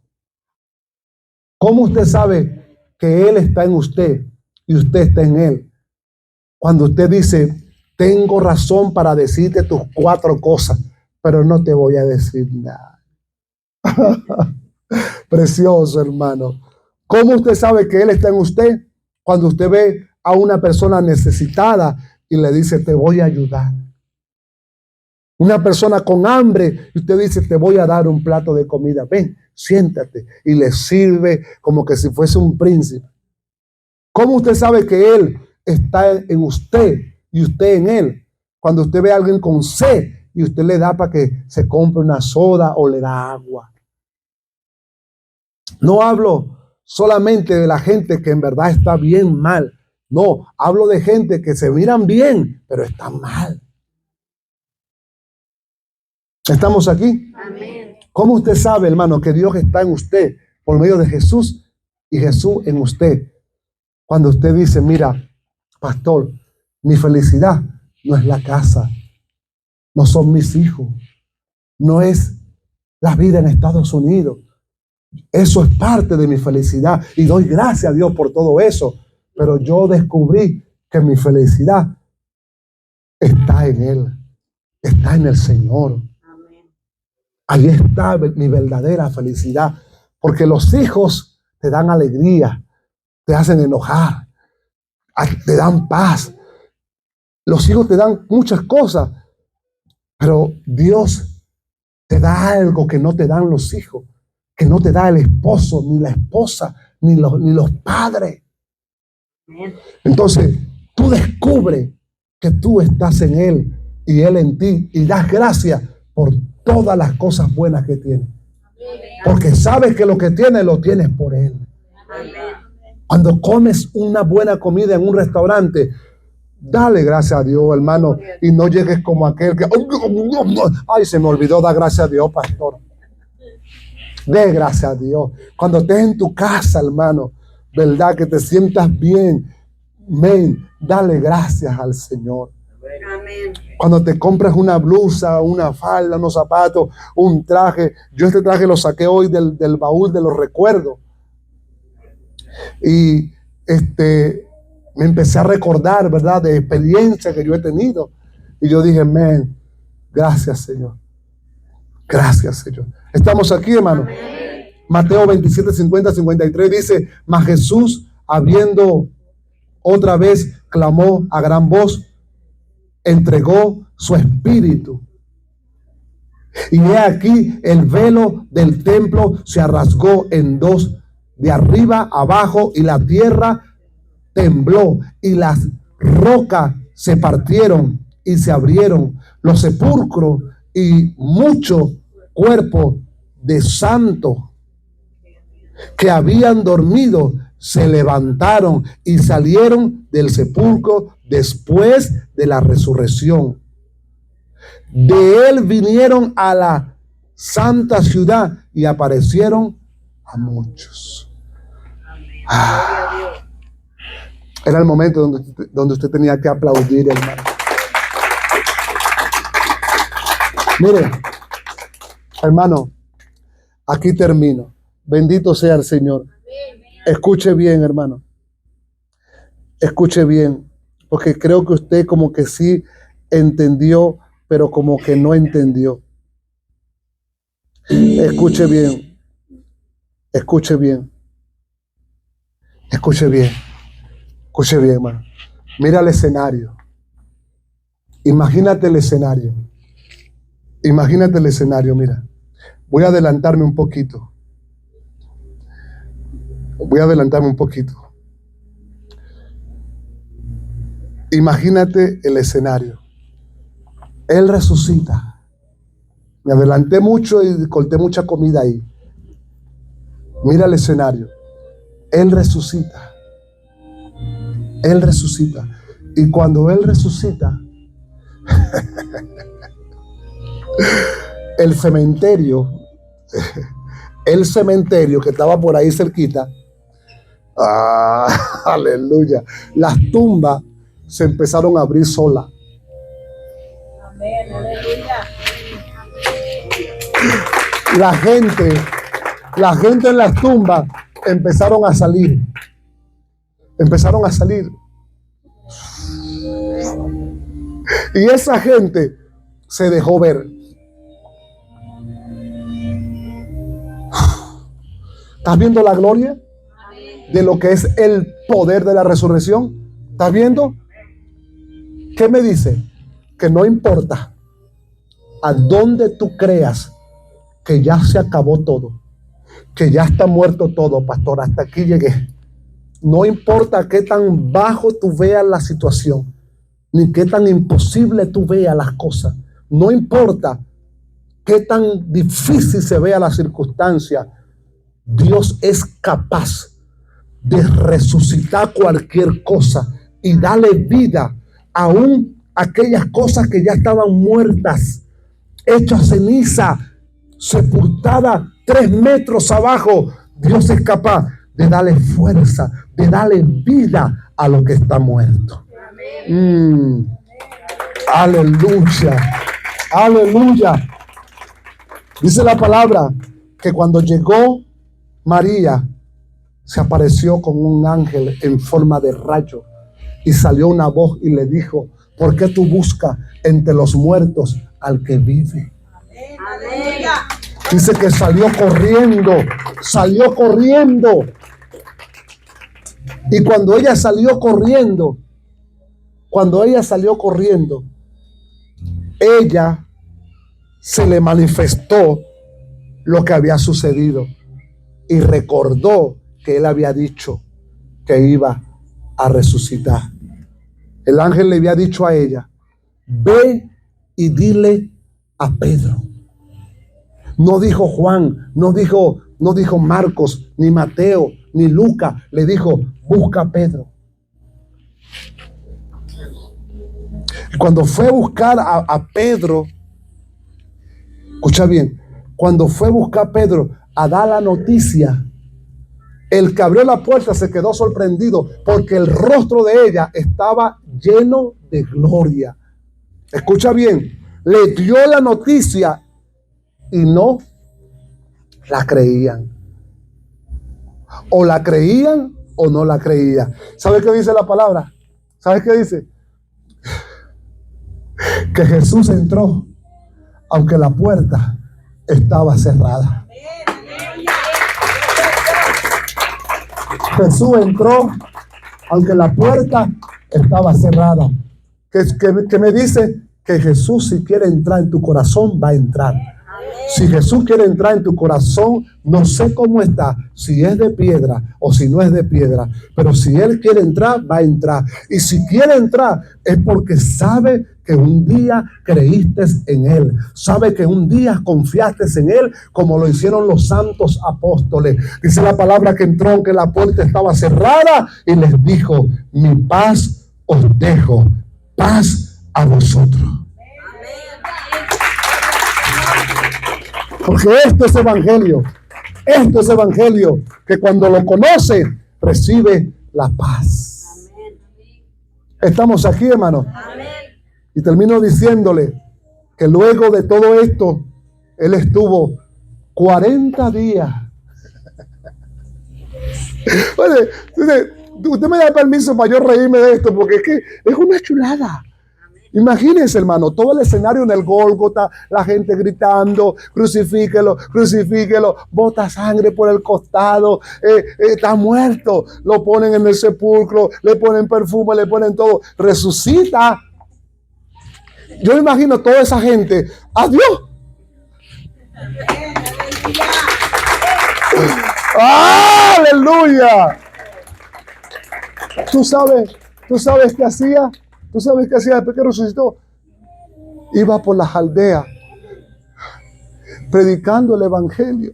¿Cómo usted sabe que Él está en usted y usted está en Él? Cuando usted dice, tengo razón para decirte tus 4 cosas, pero no te voy a decir nada. Precioso, hermano. ¿Cómo usted sabe que Él está en usted? Cuando usted ve a una persona necesitada y le dice, te voy a ayudar. Una persona con hambre y usted dice, te voy a dar un plato de comida. Ven, siéntate. Y le sirve como que si fuese un príncipe. ¿Cómo usted sabe que Él está en usted y usted en Él? Cuando usted ve a alguien con sed y usted le da para que se compre una soda o le da agua. No hablo solamente de la gente que en verdad está bien mal. No, hablo de gente que se miran bien, pero están mal. ¿Estamos aquí? Amén. ¿Cómo usted sabe, hermano, que Dios está en usted por medio de Jesús y Jesús en usted? Cuando usted dice, mira, pastor, mi felicidad no es la casa, no son mis hijos, no es la vida en Estados Unidos. Eso es parte de mi felicidad y doy gracias a Dios por todo eso. Pero yo descubrí que mi felicidad está en Él, está en el Señor. Amén. Ahí está mi verdadera felicidad. Porque los hijos te dan alegría, te hacen enojar, te dan paz. Los hijos te dan muchas cosas, pero Dios te da algo que no te dan los hijos, que no te da el esposo, ni la esposa, ni los padres. Amén. Entonces, tú descubres que tú estás en Él y Él en ti y das gracias por todas las cosas buenas que tiene. Porque sabes que lo que tienes lo tienes por Él. Amén. Cuando comes una buena comida en un restaurante, dale gracias a Dios, hermano, y no llegues como aquel que, ay, se me olvidó dar gracias a Dios, pastor. Dé gracias a Dios. Cuando estés en tu casa, hermano, verdad, que te sientas bien, amén, dale gracias al Señor. Amén. Cuando te compras una blusa, una falda, unos zapatos, un traje. Yo este traje lo saqué hoy del baúl de los recuerdos. Y me empecé a recordar, ¿verdad?, de experiencias que yo he tenido. Y yo dije, amén, gracias, Señor. Gracias, Señor. Estamos aquí, hermano. Amén. Mateo 27, 50, 53 dice, mas Jesús, habiendo otra vez clamó a gran voz, entregó su espíritu. Y he aquí el velo del templo se rasgó en dos, de arriba abajo, y la tierra tembló, y las rocas se partieron y se abrieron los sepulcros, y muchos cuerpos de santos que habían dormido se levantaron y salieron del sepulcro después de la resurrección. De él vinieron a la santa ciudad y aparecieron a muchos. Gloria a Dios. Era el momento donde usted tenía que aplaudir, hermano. Mire, hermano, aquí termino. Bendito sea el Señor. Escuche bien, hermano. Escuche bien, porque creo que usted como que sí entendió, pero como que no entendió. Escuche bien. Escuche bien. Escuche bien. Escuche bien, hermano. Mira el escenario. Imagínate el escenario. Imagínate el escenario, mira. Voy a adelantarme un poquito. Voy a adelantarme un poquito. Imagínate el escenario. Él resucita. Me adelanté mucho y corté mucha comida ahí. Mira el escenario. Él resucita. Él resucita. Y cuando Él resucita, el cementerio que estaba por ahí cerquita, aleluya, las tumbas se empezaron a abrir solas. La gente en las tumbas empezaron a salir. Empezaron a salir. Y esa gente se dejó ver. ¿Estás viendo la gloria de lo que es el poder de la resurrección? ¿Estás viendo? ¿Qué me dice? Que no importa a dónde tú creas que ya se acabó todo, que ya está muerto todo, pastor, hasta aquí llegué. No importa qué tan bajo tú veas la situación, ni qué tan imposible tú veas las cosas. No importa qué tan difícil se vea la circunstancia. Dios es capaz de resucitar cualquier cosa y darle vida aún a aquellas cosas que ya estaban muertas, hechas ceniza, sepultadas 3 metros abajo. Dios es capaz de darle fuerza, de darle vida a lo que está muerto. Aleluya, aleluya. Dice la palabra que cuando llegó María, se apareció con un ángel en forma de rayo y salió una voz y le dijo: ¿por qué tú buscas entre los muertos al que vive? Amén. Dice que salió corriendo. Y cuando ella salió corriendo, ella se le manifestó lo que había sucedido y recordó que él había dicho que iba a resucitar. El ángel le había dicho a ella: ve y dile a Pedro. No dijo Juan, no dijo Marcos, ni Mateo, ni Lucas. Le dijo: busca a Pedro. Y cuando fue a buscar a Pedro, escucha bien, cuando fue a buscar a Pedro a dar la noticia, el que abrió la puerta se quedó sorprendido porque el rostro de ella estaba lleno de gloria. Escucha bien, le dio la noticia y no la creían. O la creían o no la creían. ¿Sabe qué dice la palabra? ¿Sabe qué dice? Que Jesús entró aunque la puerta estaba cerrada. Jesús entró aunque la puerta estaba cerrada. Que me dice que Jesús, si quiere entrar en tu corazón, va a entrar. Si Jesús quiere entrar en tu corazón, no sé cómo está, si es de piedra o si no es de piedra, pero si Él quiere entrar, va a entrar. Y si quiere entrar es porque sabe que un día creíste en Él, sabe que un día confiaste en Él, como lo hicieron los santos apóstoles. Dice la palabra que entró aunque la puerta estaba cerrada y les dijo: mi paz os dejo, paz a vosotros. Porque esto es evangelio, que cuando lo conoce, recibe la paz. Estamos aquí, hermano. Y termino diciéndole que luego de todo esto, él estuvo 40 días. Usted me da permiso para yo reírme de esto, porque es que es una chulada. Imagínense, hermano, todo el escenario en el Gólgota, la gente gritando: crucifíquelo, crucifíquelo, bota sangre por el costado, está muerto. Lo ponen en el sepulcro, le ponen perfume, le ponen todo, resucita. Yo imagino toda esa gente: adiós. ¡Aleluya! ¿Tú sabes qué hacía? ¿Tú sabes qué hacía después que resucitó? Iba por las aldeas predicando el evangelio.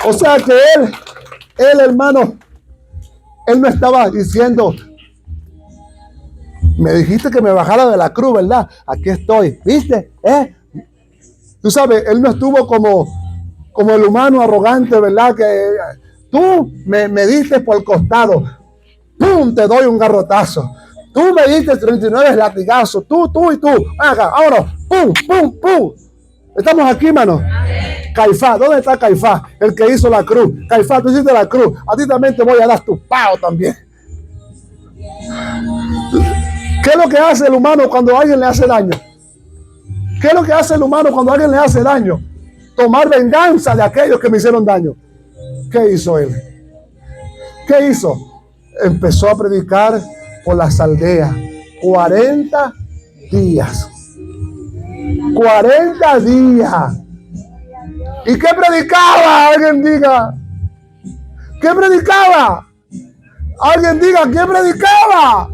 O sea que él, hermano, él no estaba diciendo: me dijiste que me bajara de la cruz, ¿verdad? Aquí estoy, ¿viste? Tú sabes, él no estuvo como el humano arrogante, ¿verdad? Que tú me diste por el costado, ¡pum!, te doy un garrotazo. Tú me diste 39 latigazos. Tú y tú. Acá, vámonos. Pum, pum, pum. Estamos aquí, hermano. Caifás, ¿dónde está Caifás? El que hizo la cruz. Caifás, tú hiciste la cruz. A ti también te voy a dar tu pao también. ¿Qué es lo que hace el humano cuando alguien le hace daño? ¿Qué es lo que hace el humano cuando alguien le hace daño? Tomar venganza de aquellos que me hicieron daño. ¿Qué hizo él? ¿Qué hizo? Empezó a predicar por las aldeas. 40 días. 40 días. ¿Y qué predicaba? Alguien diga. ¿Qué predicaba? Alguien diga, ¿qué predicaba?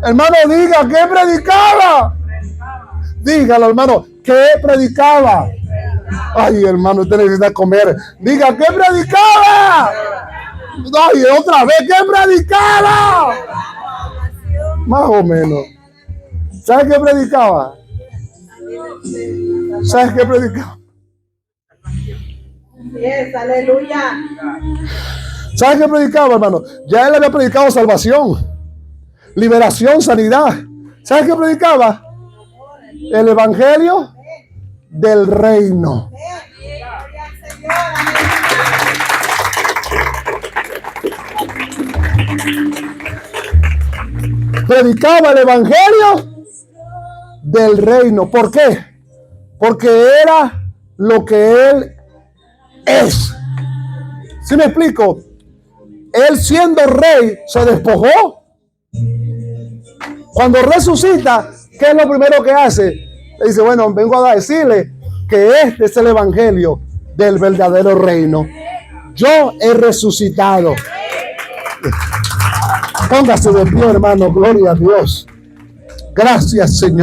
Hermano, diga, ¿qué predicaba? Dígalo, hermano, ¿qué predicaba? Ay, hermano, usted necesita comer. Diga, ¿qué predicaba? Ay, otra vez, ¿qué predicaba? Más o menos. ¿Sabes qué predicaba? ¿Sabes qué predicaba? Yes, aleluya. ¿Sabes qué predicaba, hermano? Ya él había predicado salvación, liberación, sanidad. ¿Sabes qué predicaba? El evangelio del reino. Predicaba el evangelio del reino. ¿Por qué? Porque era lo que él es. ¿Sí me explico? Él siendo rey se despojó. Cuando resucita, ¿qué es lo primero que hace? Le dice, bueno, vengo a decirle que este es el evangelio del verdadero reino. Yo he resucitado. Póngase de pie, hermano. Gloria a Dios. Gracias, Señor.